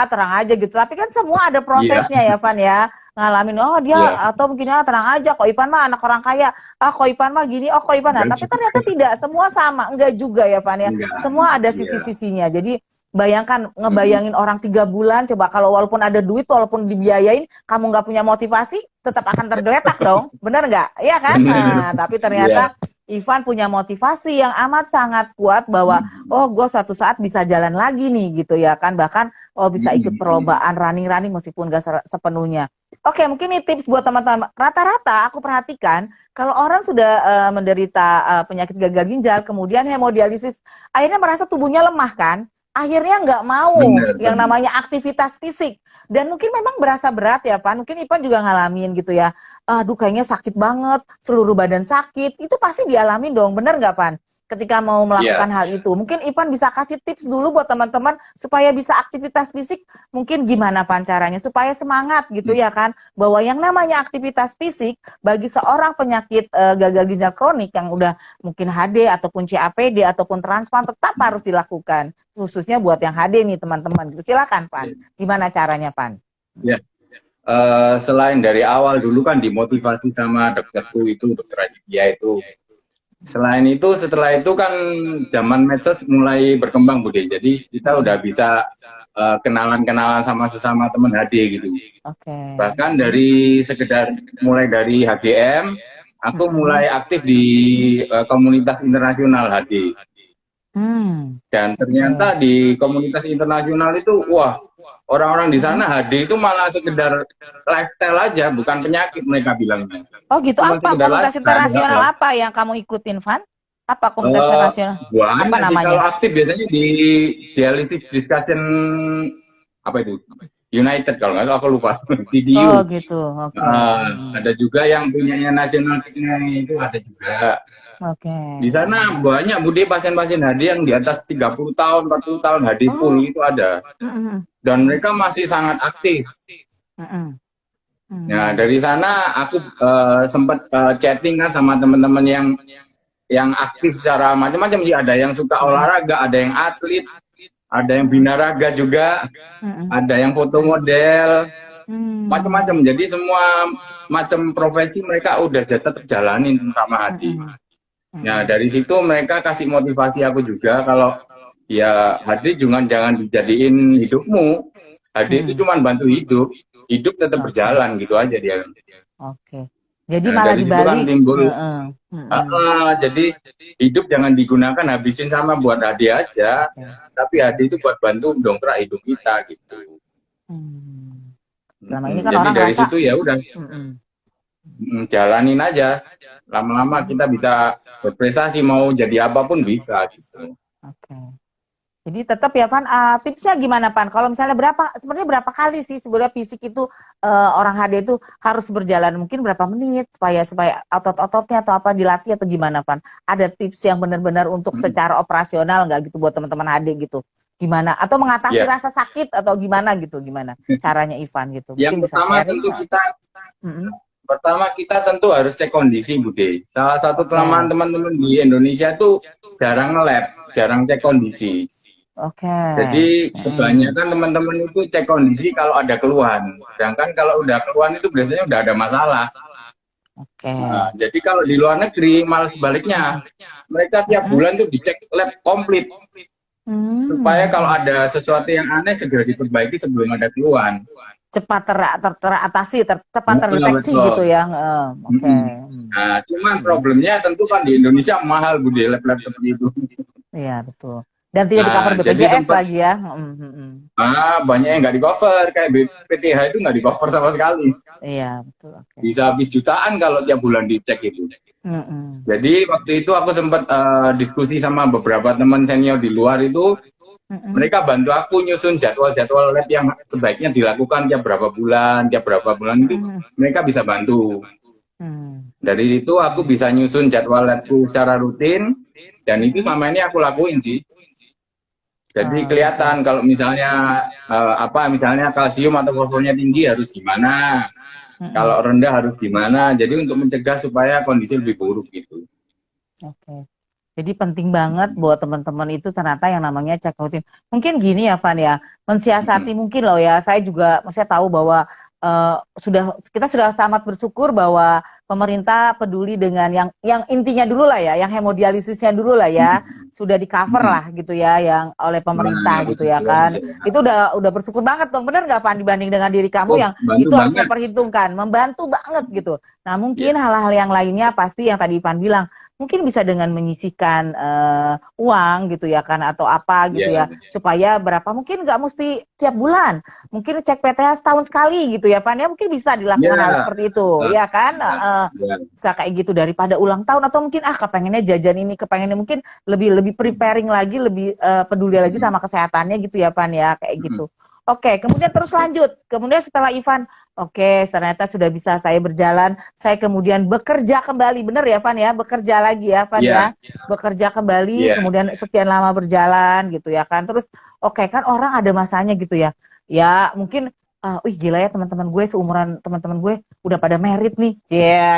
terang aja gitu, tapi kan semua ada iya, prosesnya ya Van ya, ngalamin, oh dia iya. atau mungkin tenang aja, kok Ivan mah anak orang kaya, kok Ivan mah gini, kok Ivan, nah Enggak tapi juga. ternyata tidak, semua sama, enggak juga ya Van ya, Enggak. semua ada Iya. sisi-sisinya. Jadi bayangkan Mm, ngebayangin orang 3 bulan, coba kalau walaupun ada duit, walaupun dibiayain, kamu nggak punya motivasi, tetap akan tergeletak dong, bener nggak? Iya kan? bener. Nah, tapi Iya. ternyata Ivan punya motivasi yang amat sangat kuat bahwa oh gue suatu saat bisa jalan lagi nih gitu ya kan, bahkan oh bisa ikut perlombaan running-running meskipun gak sepenuhnya. Oke, mungkin ini tips buat teman-teman. Rata-rata aku perhatikan kalau orang sudah menderita penyakit gagal ginjal, kemudian hemodialisis, akhirnya merasa tubuhnya lemah kan, akhirnya nggak mau Bener, yang bener. namanya aktivitas fisik, dan mungkin memang berasa berat ya Pan, mungkin Ipan juga ngalamin gitu ya, aduh kayaknya sakit banget, seluruh badan sakit, itu pasti dialamin dong, bener nggak Pan? Ketika mau Iya. melakukan hal itu, mungkin Ipan bisa kasih tips dulu buat teman-teman supaya bisa aktivitas fisik, mungkin gimana Pan caranya supaya semangat gitu ya kan, bahwa yang namanya aktivitas fisik bagi seorang penyakit gagal ginjal kronik yang udah mungkin HD ataupun CAPD ataupun transplant tetap harus dilakukan, khususnya buat yang HD nih teman-teman. Gitu. Silakan Pan, gimana caranya Pan? Iya. Selain dari awal dulu kan dimotivasi sama dokterku itu, dokter Aditya itu. Selain itu, setelah itu kan zaman medsos mulai berkembang Bude. Jadi kita udah bisa kenalan-kenalan sama sesama teman HD gitu. Oke. Bahkan dari sekedar mulai dari HGM, aku mulai aktif di komunitas internasional HD. Dan Oke. ternyata di komunitas internasional itu, wah, orang-orang di sana HD itu malah sekedar lifestyle aja, bukan penyakit mereka bilangnya. Oh gitu, Cuma apa sekedar komunitas lifestyle. internasional apa yang kamu ikutin Van? Apa komunitas Eh, internasional? Apa banyak sih kalau namanya? aktif biasanya di dialisis discussion apa itu United kalau nggak salah aku lupa Oh TDU. gitu, oke. Ada juga yang punyanya nasional itu ada juga. Oke. Di sana banyak Bude pasien-pasien HD yang di atas 30 tahun, 40 tahun HD full Oh. itu ada. Mm-mm. Dan mereka masih sangat aktif. Mm-mm. Nah, Mm. dari sana aku sempat chatting kan sama teman-teman yang aktif secara macam-macam sih. Ada yang suka Mm-mm. olahraga, ada yang atlet, ada yang binaraga juga, Mm-mm. ada yang foto model, Mm. macam-macam. Jadi semua macam profesi mereka udah tetap jalanin sama Hadi. Mm-mm. Nah, Mm-mm. dari situ mereka kasih motivasi aku juga kalau ya Hadi jangan dijadiin hidupmu. Hadi itu Mm. cuma bantu hidup, hidup tetap Oke. berjalan gitu aja dia. Oke. Jadi Nah, malah dari situ kan dibalik. timbul, Heeh. Mm-mm. jadi hidup jangan digunakan habisin sama buat Hadi aja, Oke. tapi Hadi itu buat bantu dongkrak hidup kita gitu. Hmm. Selama ini kan Jadi orang dari ngerasa. situ ya udah Mm-mm. jalanin aja. Lama-lama kita bisa berprestasi mau jadi apapun bisa gitu. Oke. Jadi tetap ya Pan, tipsnya gimana Pan? Kalau misalnya sebenarnya berapa kali sih sebenarnya fisik itu orang HD itu harus berjalan, mungkin berapa menit supaya otot-ototnya atau apa dilatih atau gimana Pan? Ada tips yang benar-benar untuk secara operasional nggak gitu buat teman-teman HD gitu? Gimana? Atau mengatasi Ya, rasa sakit atau gimana gitu? Gimana caranya Ivan gitu? yang Mungkin bisa pertama sharing tentu nggak? kita Mm-mm. pertama kita tentu harus cek kondisi Bude. Salah satu Oke. kelemahan teman-teman di Indonesia tuh jarang nge-lab, jarang cek kondisi. Oke. Jadi kebanyakan teman-teman itu cek kondisi kalau ada keluhan. Sedangkan kalau udah keluhan itu biasanya udah ada masalah. Oke. Nah, jadi kalau di luar negeri malah sebaliknya. Mereka tiap bulan tuh dicek lab komplit. Supaya kalau ada sesuatu yang aneh segera diperbaiki sebelum ada keluhan. Cepat teratasi, cepat Betul, terdeteksi betul. gitu ya. Oke. Nah, cuman problemnya tentu kan di Indonesia mahal Bu di lab-lab seperti itu. Iya, betul. Dan tidak di-cover Nah, jadi BPJS sempat lagi ya. banyak yang nggak di cover kayak PTH itu nggak di cover sama sekali. Iya, betul. Oke. Bisa habis jutaan kalau tiap bulan dicek itu. Jadi waktu itu aku sempat diskusi sama beberapa teman senior di luar itu, mereka bantu aku nyusun jadwal-jadwal lab yang sebaiknya dilakukan tiap berapa bulan itu mereka bisa bantu. Dari situ aku bisa nyusun jadwal labku secara rutin dan itu selama ini aku lakuin sih. Jadi kelihatan kalau misalnya misalnya kalsium atau fosfornya tinggi harus gimana, kalau rendah harus gimana. Jadi untuk mencegah supaya kondisi lebih buruk gitu. Oke. Jadi penting banget buat teman-teman itu ternyata yang namanya cek rutin. Mungkin gini ya Van ya, mensiasati mungkin loh ya. Saya juga maksudnya tahu bahwa kita sudah sangat bersyukur bahwa pemerintah peduli dengan yang intinya dulu lah ya, yang hemodialisisnya dulu lah ya, sudah di cover lah gitu ya, yang oleh pemerintah gitu ya kan. Itu udah bersyukur banget dong, bener nggak Van dibanding dengan diri kamu yang itu harus memperhitungkan, membantu banget gitu. Nah mungkin hal-hal yang lainnya pasti yang tadi Van bilang, mungkin bisa dengan menyisihkan uang gitu ya kan atau apa gitu ya supaya berapa mungkin nggak mesti tiap bulan, mungkin cek PTH setahun sekali gitu ya Pan ya, mungkin bisa dilakukan hal seperti itu ya kan, bisa kayak gitu daripada ulang tahun atau mungkin kepengennya jajan ini, kepengennya mungkin lebih preparing lagi, lebih peduli lagi sama kesehatannya gitu ya Pan ya kayak gitu. Oke, kemudian terus lanjut. Kemudian setelah Ivan, oke, ternyata sudah bisa saya berjalan. Saya kemudian bekerja kembali, benar ya, Van ya? Bekerja lagi ya, Van ya? Bekerja kembali, kemudian sekian lama berjalan gitu ya kan. Terus, oke kan orang ada masanya gitu ya. Ya mungkin, wih gila ya teman-teman gue seumuran teman-teman gue udah pada merit nih,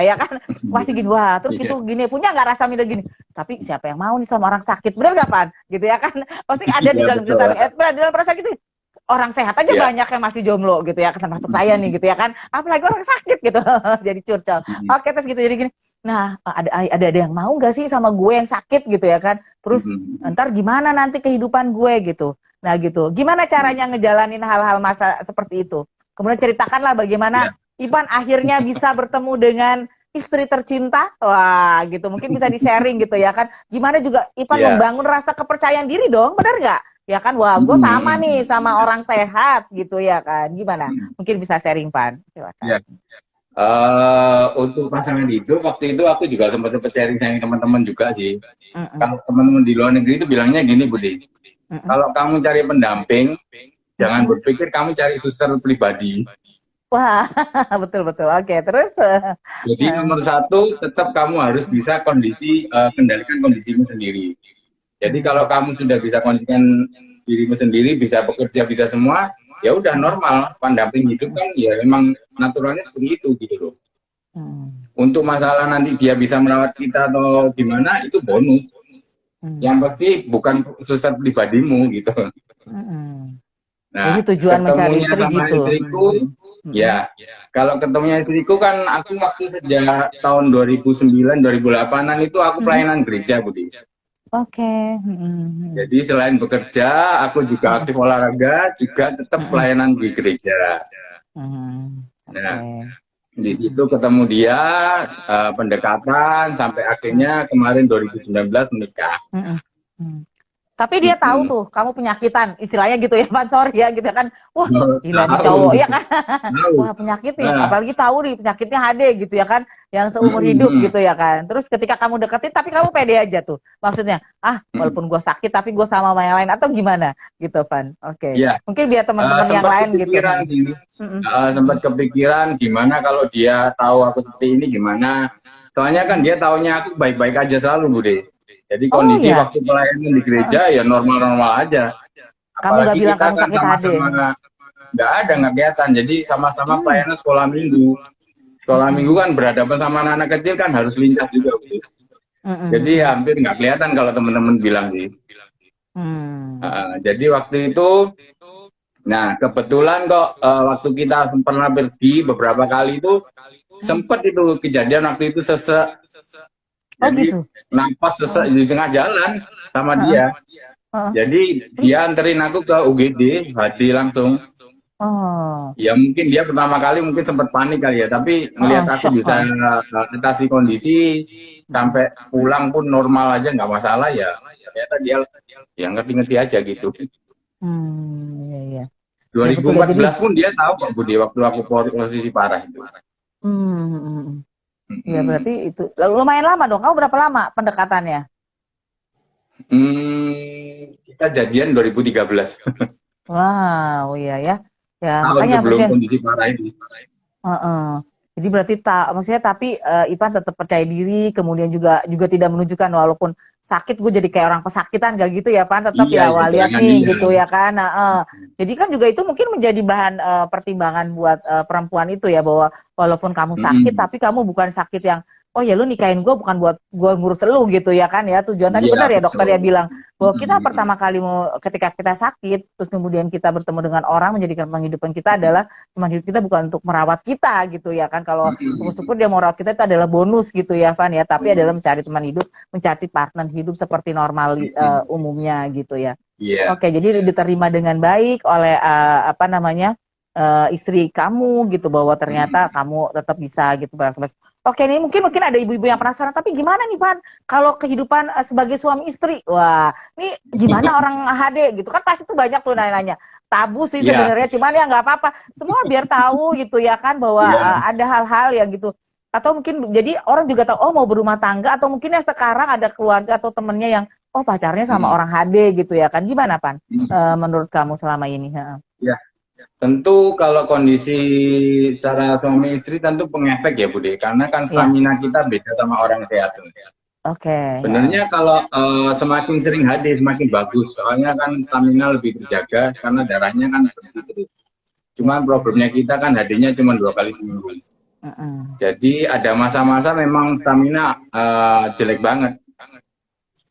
ya kan? Masih gini, wah terus gitu gini punya nggak rasa minder gini? Tapi siapa yang mau nih sama orang sakit, benar nggak Van? Gitu ya kan? Pasti ada di dalam perasaan gitu. Orang sehat aja banyak yang masih jomblo gitu ya, termasuk saya nih gitu ya kan, apalagi orang sakit gitu. Jadi curcol. Oke, terus gitu jadi gini, nah ada yang mau nggak sih sama gue yang sakit gitu ya kan, terus ntar gimana nanti kehidupan gue gitu. Nah gitu, gimana caranya ngejalanin hal-hal masa seperti itu. Kemudian ceritakanlah bagaimana Ivan akhirnya bisa bertemu dengan istri tercinta, wah gitu, mungkin bisa di-sharing gitu ya kan, gimana juga Ivan membangun rasa kepercayaan diri dong, benar nggak? Ya kan, wah gue sama nih sama orang sehat gitu ya kan, gimana? Mungkin bisa sharing Pan, silakan. Untuk pasangan hidup waktu itu aku juga sempat sharing sama teman-teman juga sih. Kalau teman-teman di luar negeri itu bilangnya gini Budi, kalau kamu cari pendamping, jangan berpikir kamu cari suster pribadi. Wah betul-betul, oke terus. Jadi nomor satu tetap kamu harus bisa kendalikan kondisimu sendiri. Jadi kalau kamu sudah bisa kondisikan dirimu sendiri, bisa bekerja, bisa semua, ya udah normal. Pendamping hidup kan ya memang naturalnya seperti itu gitu loh. Untuk masalah nanti dia bisa merawat kita atau gimana itu bonus. Yang pasti bukan suster pribadimu gitu. Nah, jadi tujuan mencari istri sama gitu. Istriku, kalau ketemunya istriku kan aku waktu sejak tahun 2009, 2008an itu aku pelayanan gereja Budi. Oke. Jadi selain bekerja, aku juga aktif olahraga, juga tetap pelayanan di gereja. Nah, di situ ketemu dia, pendekatan, sampai akhirnya kemarin 2019 menikah. Tapi dia tahu tuh kamu penyakitan, istilahnya gitu ya Pan, sorry ya gitu kan. Wah gila nih cowok ya kan. Wah penyakit nih, apalagi tahu nih penyakitnya HD gitu ya kan, yang seumur hidup gitu ya kan. Terus ketika kamu deketin tapi kamu pede aja tuh, maksudnya walaupun gue sakit tapi gue sama yang lain atau gimana gitu Pan. Oke. Mungkin biar teman-teman yang lain gitu. Sempat kepikiran gimana kalau dia tahu aku seperti ini gimana. Soalnya kan dia taunya aku baik-baik aja selalu Budi. Jadi kondisi waktu pelayanan di gereja ya normal-normal aja. Kamu nggak bilang kamu sakit hati? Nggak kelihatan. Jadi sama-sama pelayanan sekolah minggu. Sekolah minggu kan berhadapan sama anak-anak kecil kan harus lincah juga. Jadi hampir nggak kelihatan kalau teman-teman bilang sih. Jadi waktu itu, nah kebetulan kok waktu kita pernah pergi beberapa kali itu sempet itu kejadian waktu itu sesek. Oh Jadi gitu. napas sesek di tengah jalan sama Heeh, dia. heeh. Jadi Terus, dia anterin aku ke UGD, HD langsung. oh, Ya mungkin dia pertama kali mungkin sempat panik kali ya, tapi ngelihat heeh, aku shock bisa kali. atasi kondisi Mm-mm. sampai pulang pun normal aja nggak masalah ya. Ternyata dia yang ngerti-ngerti aja gitu. Iya, iya. Ya betul ya. Jadi, 2014 pun dia tahu kok Budi waktu aku posisi parah itu. hmm, ya Mm-mm. berarti itu lumayan lama dong. Kamu berapa lama pendekatannya? Kita jadian 2013. Wow, iya ya. Ya, Setahun makanya sebelum maksudnya, kondisi parah itu. heeh. Jadi berarti maksudnya tapi Ipan tetap percaya diri, kemudian juga tidak menunjukkan walaupun sakit gue jadi kayak orang pesakitan gak gitu ya Pan, tetap Iya, ya ya wah lihat jangan nih iya. gitu ya kan. Jadi kan juga itu mungkin menjadi bahan pertimbangan buat perempuan itu ya bahwa walaupun kamu sakit Mm-mm. tapi kamu bukan sakit yang oh ya lu nikahin gue bukan buat gue ngurus lu gitu ya kan ya. Tujuan tadi Iya benar ya dokter ya betul. bilang bahwa kita Mm-mm. pertama kali mau ketika kita sakit terus kemudian kita bertemu dengan orang menjadikan penghidupan kita adalah teman hidup kita bukan untuk merawat kita gitu ya kan. Kalau syukur-syukur dia mau rawat kita itu adalah bonus gitu ya Van ya, tapi adalah mencari teman hidup, mencari partner hidup seperti normal Mm-mm. umumnya gitu ya. Iya. Oke, jadi diterima dengan baik oleh apa namanya istri kamu gitu bahwa ternyata Mm-mm. kamu tetap bisa gitu beraktivitas. Oke, ini mungkin ada ibu-ibu yang penasaran, tapi gimana nih Van kalau kehidupan sebagai suami istri? Wah, ini gimana orang HD gitu kan pasti tuh banyak tuh nanya-nanya. Tabu sih Iya. sebenarnya, cuman ya nggak apa-apa. Semua biar tahu gitu ya kan bahwa Iya. ada hal-hal yang gitu. Atau mungkin jadi orang juga tahu oh mau berumah tangga atau mungkin ya sekarang ada keluarga atau temennya yang oh pacarnya sama Mm-mm. orang HD gitu ya kan. Gimana Pan? Mm-mm. Menurut kamu selama ini? Heeh. Ya, tentu kalau kondisi secara suami istri tentu pengefek ya Bude, karena kan Ya, stamina kita beda sama orang sehat. oke. Sebenarnya Heeh. kalau semakin sering HD semakin bagus, soalnya kan stamina lebih terjaga karena darahnya kan bersih terus. Cuman Oke. problemnya kita kan HD-nya cuma 2 kali seminggu. Heeh. Jadi ada masa-masa memang stamina jelek banget.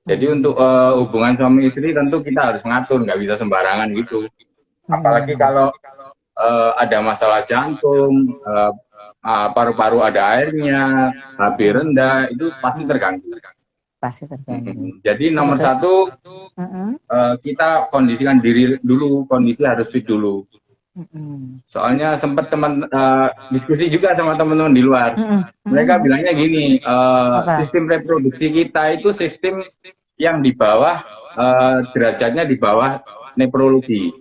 Jadi untuk Hmm. hubungan suami istri tentu kita harus ngatur, nggak bisa sembarangan gitu. Apalagi Hmm. kalau ada masalah jantung, paru-paru ada airnya, HB Hmm. rendah, itu pasti Hmm. terganggu. Pasti terganggu. Jadi nomor Sebetulnya. satu Heeh. kita kondisikan diri dulu, kondisi harus fit dulu. Heeh. Soalnya sempat teman diskusi juga sama teman-teman di luar. Heeh. Mereka Heeh. bilangnya gini, Apa? sistem reproduksi kita itu sistem yang di bawah derajatnya di bawah nefrologi.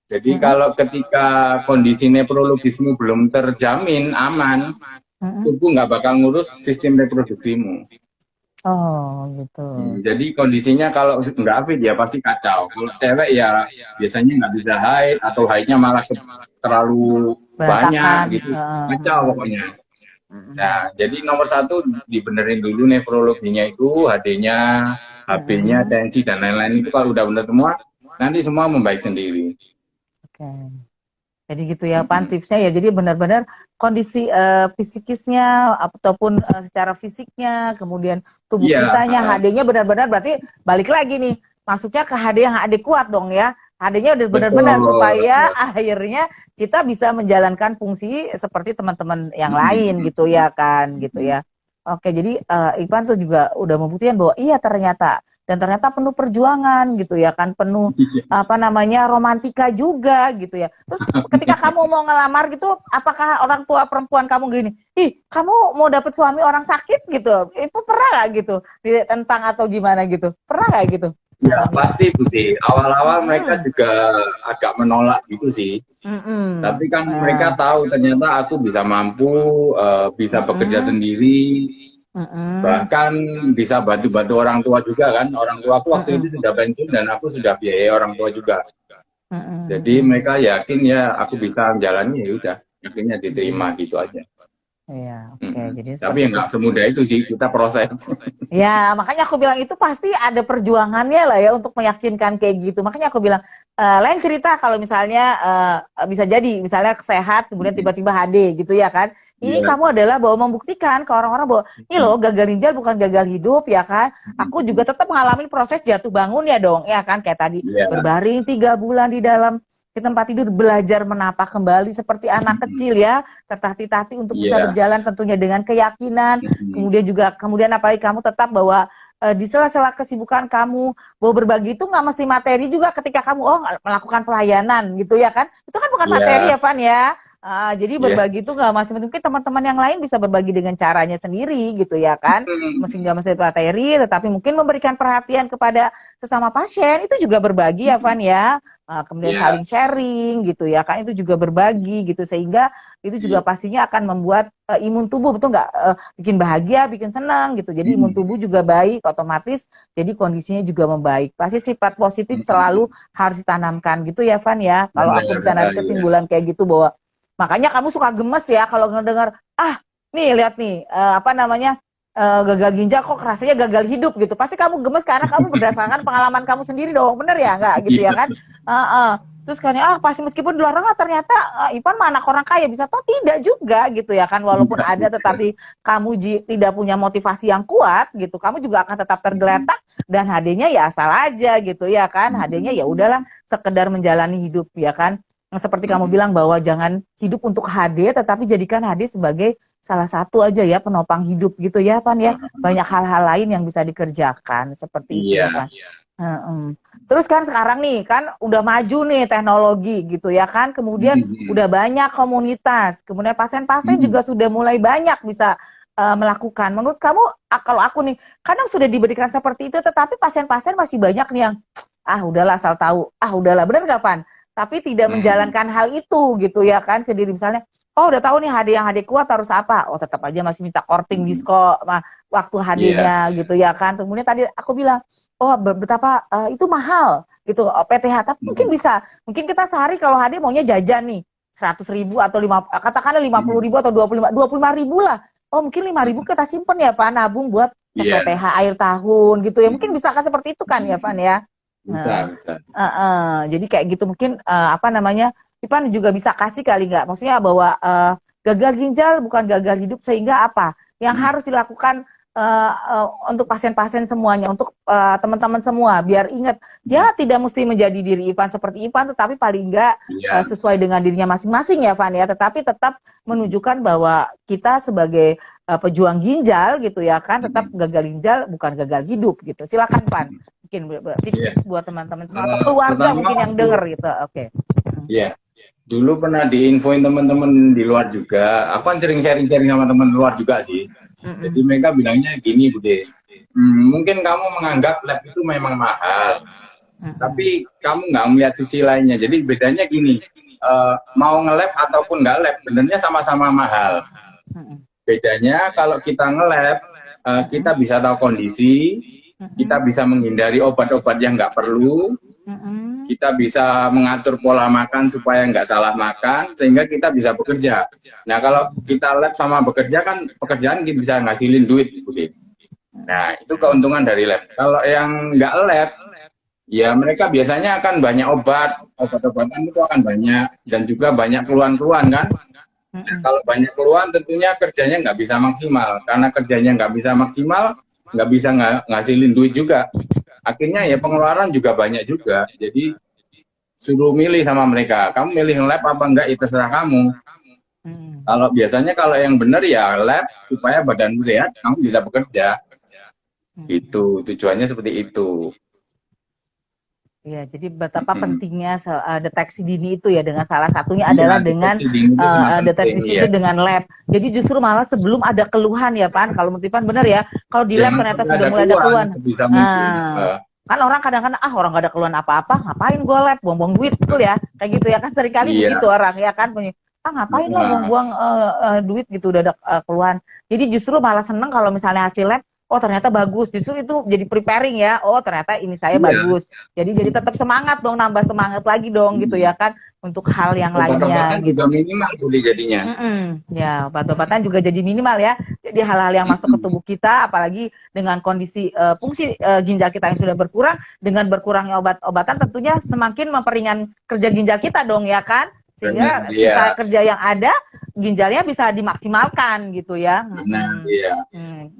Jadi Heeh. kalau ketika kondisi nefrologismu belum terjamin aman, Heeh. tubuh nggak bakal ngurus sistem reproduksimu. Oh, gitu. Jadi kondisinya kalau nggak fit ya pasti kacau. Kalau cewek ya biasanya nggak bisa haid atau haidnya malah terlalu Berantakan. banyak gitu. Heeh. Kacau pokoknya. Heeh. Nah, jadi nomor satu dibenerin dulu nefrologinya itu, HD-nya, HB-nya, Heeh. tensi dan lain-lain itu kalau udah benar semua, nanti semua membaik sendiri. Oke. Jadi gitu ya Pan tipsnya ya. Jadi benar-benar kondisi fisikisnya ataupun secara fisiknya, kemudian tubuh Iya, kitanya HD-nya benar-benar berarti balik lagi nih. Masuknya ke HD yang HD kuat dong ya. HD-nya udah benar-benar betul. supaya akhirnya kita bisa menjalankan fungsi seperti teman-teman yang lain gitu ya kan gitu ya. Oke, jadi Ipan tuh juga udah membuktikan bahwa iya ternyata dan ternyata penuh perjuangan gitu ya kan, penuh apa namanya romantika juga gitu ya. Terus ketika kamu mau ngelamar gitu, apakah orang tua perempuan kamu gini, ih kamu mau dapet suami orang sakit gitu? Itu pernah nggak gitu ditentang atau gimana gitu? Pernah nggak gitu Ya ngalamin? pasti Budi. Awal-awal mereka Mm-mm. juga agak menolak gitu sih. Tapi Mm-mm. kan mereka tahu ternyata aku bisa mampu, bisa bekerja Mm-mm. sendiri, Mm-mm. bahkan bisa bantu-bantu orang tua juga kan. Orang tua aku waktu Mm-mm. itu sudah pensiun dan aku sudah biayai orang tua juga. Jadi Mm-mm. mereka yakin ya aku bisa menjalani ya udah, akhirnya diterima Mm-mm. gitu aja. Iya, oke. Mm-mm. Jadi Tapi seperti ya itu. nggak semudah itu sih kita proses. Ya, makanya aku bilang itu pasti ada perjuangannya lah ya untuk meyakinkan kayak gitu. Makanya aku bilang, lain cerita kalau misalnya bisa jadi, misalnya sehat, kemudian tiba-tiba HD gitu ya kan. Ini Iya. kamu adalah bahwa membuktikan ke orang-orang bahwa, ini loh gagal ginjal bukan gagal hidup ya kan. Aku juga tetap mengalami proses jatuh bangun ya dong, ya kan. Kayak tadi, Iya. berbaring 3 bulan di tempat tidur, belajar menapak kembali seperti anak kecil ya, tertatih-tatih untuk bisa Iya. berjalan tentunya dengan keyakinan. Kemudian apalagi kamu tetap bahwa di sela-sela kesibukan kamu bahwa berbagi itu nggak mesti materi juga ketika kamu melakukan pelayanan gitu ya kan, itu kan bukan materi Iya. ya Van ya. Jadi Iya. berbagi itu nggak masih mungkin teman-teman yang lain bisa berbagi dengan caranya sendiri gitu ya kan, nggak mesti materi tetapi mungkin memberikan perhatian kepada sesama pasien itu juga berbagi ya Van ya. Kemudian Iya. saling sharing gitu ya kan, itu juga berbagi gitu, sehingga itu juga Iya. pastinya akan membuat imun tubuh betul nggak, bikin bahagia, bikin senang gitu. Jadi imun tubuh juga baik, otomatis jadi kondisinya juga membaik. Pasti sifat positif selalu harus ditanamkan gitu ya, Van ya. Kalau aku Benar. bisa narik Iya. kesimpulan kayak gitu bahwa makanya kamu suka gemes ya kalau ngedengar, nih lihat nih apa namanya gagal ginjal kok rasanya gagal hidup gitu. Pasti kamu gemes karena kamu berdasarkan pengalaman kamu sendiri dong, bener ya nggak gitu ya Iya. kan? Terus kan pasti meskipun di luar sana ternyata Ipan mah anak orang kaya bisa, toh tidak juga gitu ya kan, walaupun Enggak ada juga. tetapi kamu tidak punya motivasi yang kuat gitu, kamu juga akan tetap tergeletak dan HD-nya ya asal aja gitu ya kan, HD-nya ya udahlah sekedar menjalani hidup ya kan. Seperti kamu bilang bahwa jangan hidup untuk HD tetapi jadikan HD sebagai salah satu aja ya penopang hidup gitu ya Pan ya, banyak hal-hal lain yang bisa dikerjakan seperti itu ya Iya. Pan. Terus kan sekarang nih kan udah maju nih teknologi gitu ya kan, kemudian udah banyak komunitas, kemudian pasien-pasien juga sudah mulai banyak bisa melakukan. Menurut kamu, kalau aku nih, kadang sudah diberikan seperti itu, tetapi pasien-pasien masih banyak nih yang udahlah asal tahu, udahlah, benar nggak Pan? Tapi tidak menjalankan hal itu gitu ya kan ke diri, misalnya, oh udah tahu nih yang HD kuat harus apa? Oh tetap aja masih minta korting disko waktu Iya. HD-nya gitu ya kan. Kemudian tadi aku bilang, oh betapa itu mahal gitu PTH, tapi mungkin kita sehari kalau HD maunya jajan nih 100.000 atau katakanlah 50.000 atau 25.000 lah. Oh mungkin 5.000 kita simpen ya Pak, nabung buat cek Iya. PTH akhir tahun gitu ya, mungkin bisa kan seperti itu kan ya Van ya. Bisa, bisa. Jadi kayak gitu mungkin apa namanya, Ipan juga bisa kasih kali nggak, maksudnya bahwa gagal ginjal bukan gagal hidup, sehingga apa yang harus dilakukan untuk pasien-pasien semuanya, untuk teman-teman semua, biar ingat ya tidak mesti menjadi diri Ipan seperti Ipan, tetapi paling nggak Iya. sesuai dengan dirinya masing-masing ya Van ya, tetapi tetap menunjukkan bahwa kita sebagai pejuang ginjal gitu ya kan, tetap gagal ginjal bukan gagal hidup gitu. Silakan Pan, mungkin Iya. tips-tips buat teman-teman semua atau keluarga Pertama mungkin yang denger gitu. Oke. Iya. Dulu pernah diinfoin teman-teman di luar juga. Aku kan sering sharing-sharing sama teman luar juga sih. Jadi mereka bilangnya gini, Bude. Mungkin kamu menganggap lab itu memang mahal, tapi kamu nggak melihat sisi lainnya. Jadi bedanya gini, mau nge-lab ataupun nggak lab, benernya sama-sama mahal. Bedanya kalau kita nge-lab, kita bisa tahu kondisi, kita bisa menghindari obat-obat yang nggak perlu, kita bisa mengatur pola makan supaya nggak salah makan, sehingga kita bisa bekerja. Nah kalau kita lab sama bekerja kan, pekerjaan kita bisa ngasilin duit, Bude. Nah itu keuntungan dari lab. Kalau yang nggak lab, ya mereka biasanya akan banyak obat-obatan itu akan banyak, dan juga banyak keluhan-keluhan kan. Nah, kalau banyak keluhan tentunya kerjanya nggak bisa maksimal, karena kerjanya nggak bisa maksimal, nggak bisa ngasilin duit juga. Akhirnya ya pengeluaran juga banyak juga. Jadi suruh milih sama mereka, kamu milih lab apa enggak itu terserah kamu. Kalau biasanya kalau yang benar ya lab supaya badanmu sehat, kamu bisa bekerja. Gitu, tujuannya seperti itu. Ya, jadi betapa pentingnya deteksi dini itu ya, dengan salah satunya Iya, adalah dengan deteksi dini itu sangat penting, deteksi itu dengan lab. Jadi justru malah sebelum ada keluhan ya Pan, kalau menurut Pan benar ya, kalau di lab Jangan ternyata sampai sudah ada mulai ada keluhan. sebisa mungkin. Kan orang kadang-kadang orang nggak ada keluhan apa-apa, ngapain gue lab, buang-buang duit, betul ya, kayak gitu ya kan, seringkali begitu orang ya kan, ngapain lo buang-buang duit gitu, udah ada keluhan. Jadi justru malah seneng kalau misalnya hasil lab, oh ternyata bagus, justru itu jadi preparing ya, oh ternyata ini saya bagus, jadi tetap semangat dong, nambah semangat lagi dong gitu ya kan, untuk hal yang Obat-obatan lainnya. juga minimal boleh jadinya. Ya, obat-obatan juga jadi minimal ya. Jadi hal-hal yang masuk ke tubuh kita, apalagi dengan kondisi fungsi ginjal kita yang sudah berkurang, dengan berkurangnya obat-obatan tentunya semakin memperingan kerja ginjal kita dong ya kan? Sehingga Benar, sisa iya. kerja yang ada, ginjalnya bisa dimaksimalkan gitu ya. Benar, iya.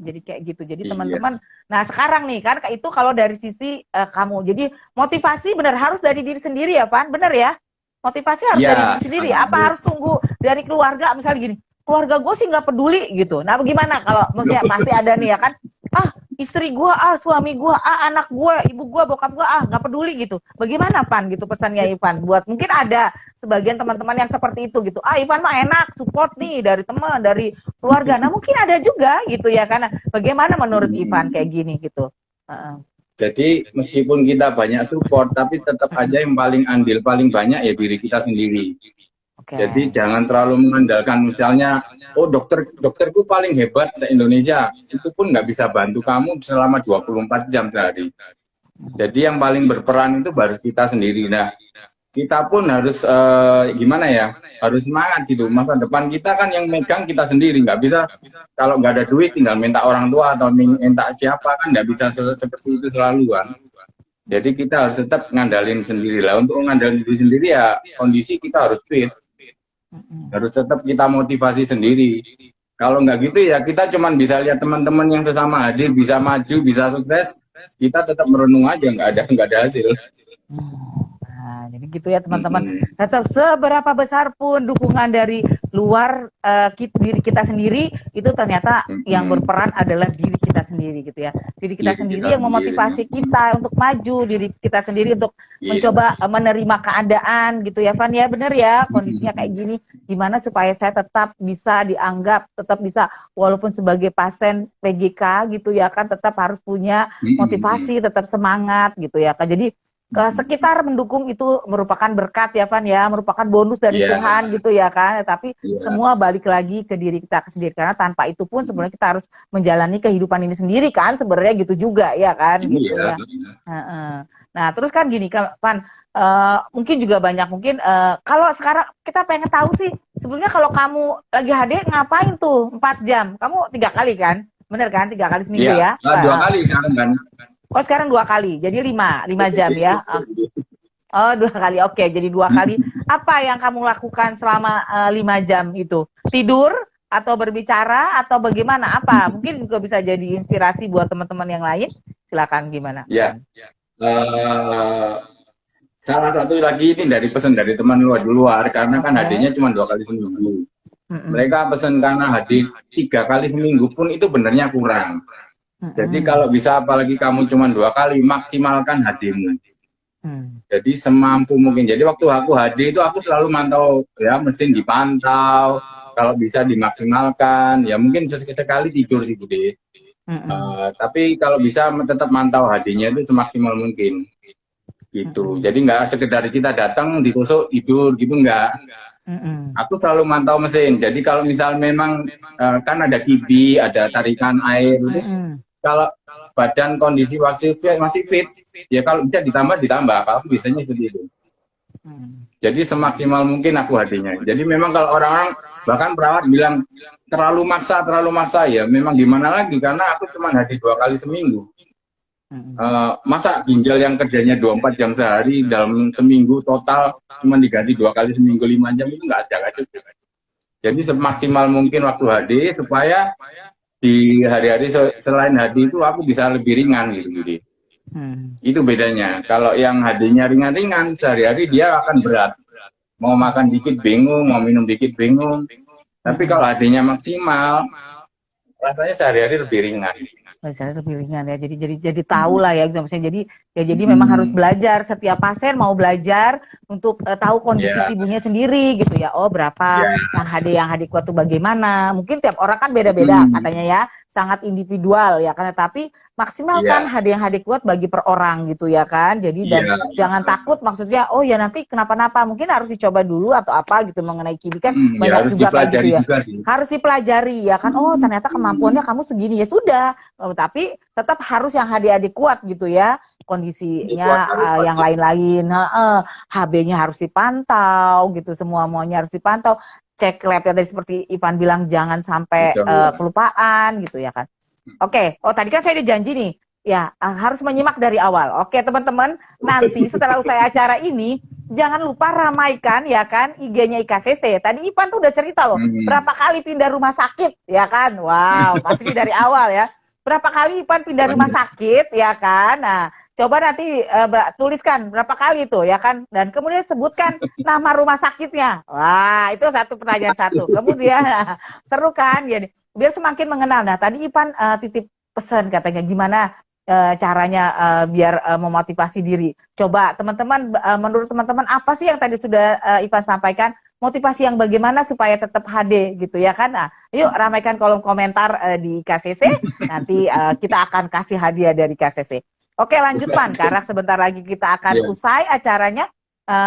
Jadi kayak gitu. Jadi Iya. teman-teman, nah sekarang nih kan itu kalau dari sisi kamu, jadi motivasi benar harus dari diri sendiri ya, Pan? Benar ya? Motivasi harus dari Iya, diri sendiri. Apa harus tunggu dari keluarga? Misalnya gini, keluarga gue sih nggak peduli gitu. Nah, bagaimana kalau maksudnya pasti ada nih ya kan? Ah, istri gue, suami gue, anak gue, ibu gue, bokap gue, nggak peduli gitu. Bagaimana Pan gitu pesannya Ivan? Buat mungkin ada sebagian teman-teman yang seperti itu gitu. Ivan mah enak, support nih dari teman, dari keluarga. Nah, mungkin ada juga gitu ya karena bagaimana menurut Ivan kayak gini gitu. Jadi meskipun kita banyak support, tapi tetap aja yang paling andil paling banyak ya diri kita sendiri. Jadi jangan terlalu mengandalkan misalnya, oh dokterku paling hebat se-Indonesia, itu pun nggak bisa bantu kamu selama 24 jam sehari. Jadi yang paling berperan itu baru kita sendiri. Nah, kita pun harus gimana ya, harus semangat gitu. Masa depan kita kan yang megang kita sendiri, nggak bisa kalau nggak ada duit tinggal minta orang tua atau minta siapa, kan nggak bisa seperti itu selalu kan. Jadi kita harus tetap ngandalin sendiri lah. Untuk ngandalin diri sendiri ya kondisi kita harus fit, harus tetap kita motivasi sendiri. Kalau nggak gitu ya kita cuman bisa lihat teman-teman yang sesama hadir bisa maju, bisa sukses, kita tetap merenung aja, nggak ada hasil. Nah, jadi gitu ya teman-teman. Tetap seberapa besar pun dukungan dari luar diri kita sendiri, itu ternyata yang berperan adalah diri kita sendiri gitu ya. Diri kita sendiri yang memotivasi kita untuk maju, diri kita sendiri untuk mencoba menerima keadaan gitu ya, Van ya, bener ya kondisinya kayak gini. Gimana supaya saya tetap bisa dianggap, tetap bisa walaupun sebagai pasien PGK gitu ya kan, tetap harus punya motivasi, tetap semangat gitu ya kan. Jadi sekitar mendukung itu merupakan berkat ya Van ya, merupakan bonus dari Tuhan gitu ya kan, tapi semua balik lagi ke diri kita sendiri, karena tanpa itu pun sebenarnya kita harus menjalani kehidupan ini sendiri kan sebenarnya gitu juga ya kan gitu ya. Nah terus kan gini kan Van, mungkin juga banyak mungkin kalau sekarang kita pengen tahu sih sebenarnya kalau kamu lagi HD ngapain tuh 4 jam, kamu 3 kali kan, bener kan, 3 kali seminggu ya? 2 kali sekarang kan. Oh sekarang 2 kali, jadi 5 jam ya. Oh 2 kali, oke, jadi 2 kali. Apa yang kamu lakukan selama 5 jam itu? Tidur atau berbicara atau bagaimana? Apa? Mungkin juga bisa jadi inspirasi buat teman-teman yang lain. Silakan gimana? Ya, salah satu lagi ini dari pesan dari teman luar, karena kan hadirnya cuma 2 kali seminggu. Mereka pesan karena hadir 3 kali seminggu pun itu benernya kurang. Jadi kalau bisa apalagi kamu cuma 2 kali, maksimalkan hadirmu. Jadi semampu mungkin. Jadi waktu aku hadir itu aku selalu mantau ya, mesin dipantau, kalau bisa dimaksimalkan. Ya mungkin sekali tidur sih Bude. Tapi kalau bisa tetap mantau hadirnya itu semaksimal mungkin. Gitu. Jadi nggak sekedar kita datang ditusuk tidur gitu, nggak. Aku selalu mantau mesin. Jadi kalau misal memang kan ada kibi, ada tarikan air. Kalau badan kondisi masih fit, ya kalau bisa ditambah, kalau biasanya seperti itu. Jadi semaksimal mungkin aku hadirnya. Jadi memang kalau orang-orang, bahkan perawat bilang terlalu maksa, ya memang gimana lagi, karena aku cuma hadir 2 kali seminggu. Masa ginjal yang kerjanya 24 jam sehari dalam seminggu total cuma diganti 2 kali seminggu 5 jam, itu nggak ada. Jadi semaksimal mungkin waktu hadir supaya di hari-hari selain hadi itu aku bisa lebih ringan gitu. Itu bedanya. Kalau yang hadinya ringan-ringan, sehari-hari dia akan berat. Mau makan dikit bingung, mau minum dikit bingung. Tapi kalau hadinya maksimal, rasanya sehari-hari lebih ringan. Misalnya lebih ringan ya, jadi tahu lah ya, maksudnya jadi memang harus belajar, setiap pasien mau belajar untuk tahu kondisi tubuhnya sendiri gitu ya. Oh berapa yang HD kuat tuh bagaimana, mungkin tiap orang kan beda-beda katanya ya, sangat individual ya kan, tapi maksimalkan HD yang HD kuat bagi per orang gitu ya kan. Jadi dan jangan takut, maksudnya oh ya nanti kenapa-napa, mungkin harus dicoba dulu atau apa gitu mengenai kibi kan banyak juga kayak gitu ya, harus dipelajari ya kan. Oh ternyata kemampuannya kamu segini, ya sudah tapi tetap harus yang adik-adik kuat gitu ya kondisinya, yang lain-lain, HB-nya harus dipantau gitu, semuanya harus dipantau, cek lab tadi seperti Ivan bilang jangan sampai kelupaan gitu ya kan. Oke, oh tadi kan saya udah janji nih, ya harus menyimak dari awal. Oke teman-teman, nanti setelah usai acara ini jangan lupa ramaikan ya kan IG-nya IKCC. Tadi Ivan tuh udah cerita loh, berapa kali pindah rumah sakit ya kan. Wow, pasti dari awal ya. Berapa kali Ivan pindah rumah sakit ya kan. Nah, coba nanti tuliskan berapa kali itu ya kan. Dan kemudian sebutkan nama rumah sakitnya. Wah, itu satu pertanyaan satu. Kemudian seru kan ya, biar semakin mengenal. Nah, tadi Ivan titip pesan katanya gimana caranya biar memotivasi diri. Coba teman-teman, menurut teman-teman apa sih yang tadi sudah Ivan sampaikan? Motivasi yang bagaimana supaya tetap HD gitu ya kan? Nah, yuk ramaikan kolom komentar di KCC. Nanti kita akan kasih hadiah dari KCC. Oke lanjut Pan, karena sebentar lagi kita akan usai acaranya.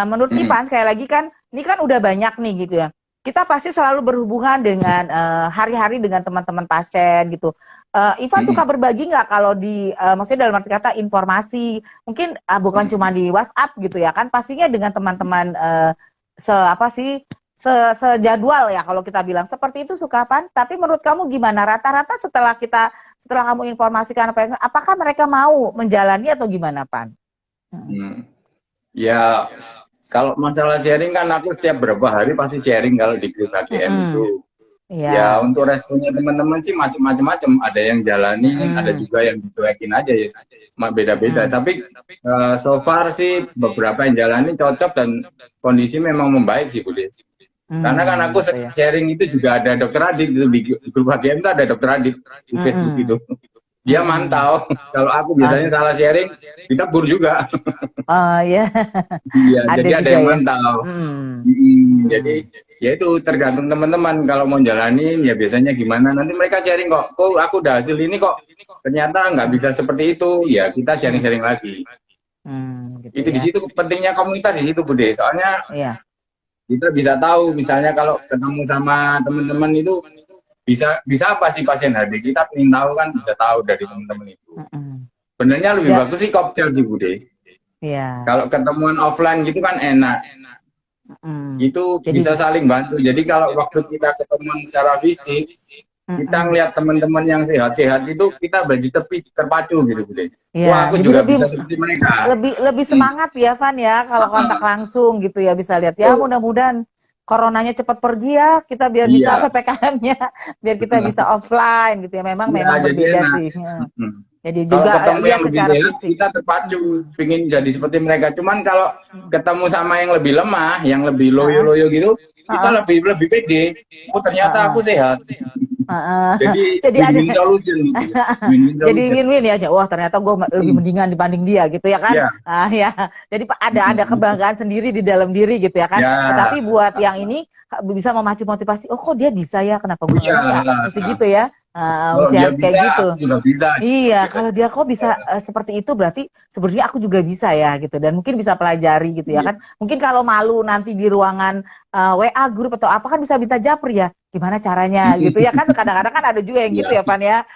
Menurut Ivan sekali lagi kan, ini kan udah banyak nih gitu ya. Kita pasti selalu berhubungan dengan hari-hari dengan teman-teman pasien gitu. Ivan suka berbagi nggak kalau di, maksudnya dalam arti kata informasi, mungkin bukan cuma di WhatsApp gitu ya kan, pastinya dengan teman-teman sejadwal ya kalau kita bilang seperti itu suka Pan. Tapi menurut kamu gimana? Rata-rata setelah kamu informasikan apakah mereka mau menjalani atau gimana Pan? Ya. Kalau masalah sharing kan aku setiap berapa hari pasti sharing kalau di grup HGM itu. Ya untuk responnya teman-teman sih masih macam-macam. Ada yang jalanin, ada juga yang dicuekin aja ya. Beda-beda. Tapi so far sih beberapa yang jalanin cocok dan kondisi memang membaik sih Budi. Karena kan aku sharing itu juga ada dokter Adit di grup HGM itu ada dokter Adit di Facebook itu. Dia mantau. Kalau aku biasanya salah sharing, ditegur juga. Oh ya. Iya, jadi ada yang mantau. Jadi ya itu tergantung teman-teman kalau mau jalanin ya biasanya gimana. Nanti mereka sharing kok aku udah hasil ini kok. Ternyata nggak bisa seperti itu. Ya kita sharing-sharing lagi. Gitu itu di situ pentingnya komunitas di situ Bude. Soalnya kita bisa tahu misalnya kalau ketemu sama teman-teman itu bisa apa sih pasien HD, kita ingin tahu kan, bisa tahu dari teman-teman itu. Sebenarnya lebih bagus sih kopdar sih Bude. Kalau ketemuan offline gitu kan enak. Itu jadi, bisa saling bantu. Jadi kalau waktu kita ketemuan secara fisik, kita ngelihat teman-teman yang sehat-sehat itu kita bagi terpacu gitu Bude. Wah aku juga bisa seperti mereka. Lebih semangat ya Van ya kalau kontak langsung gitu ya, bisa lihat ya, mudah-mudahan coronanya cepat pergi ya, kita biar bisa PPKM-nya, biar kita bisa offline gitu ya. Memang berbeda sih. Jadi juga ketemu yang lebih sehat, kita terpacu, pingin jadi seperti mereka. Cuman kalau ketemu sama yang lebih lemah, yang lebih loyo-loyo gitu, kita lebih pede. Oh ternyata aku sehat. Jadi win-win solution gitu. Jadi win-win ya. Wah ternyata gue lebih mendingan dibanding dia gitu ya kan. Jadi ada kebanggaan sendiri di dalam diri gitu ya kan. Tapi buat yang ini bisa memacu motivasi. Oh kok dia bisa ya, kenapa gue nggak bisa? Mesti gitu ya. Mesti harus kayak gitu. Iya, kalau dia kok bisa seperti itu berarti sebenarnya aku juga bisa ya gitu. Dan mungkin bisa pelajari gitu ya kan. Mungkin kalau malu nanti di ruangan WA grup atau apa kan bisa minta japri ya. Gimana caranya gitu ya kan, kadang-kadang kan ada juga yang gitu ya Pan ya.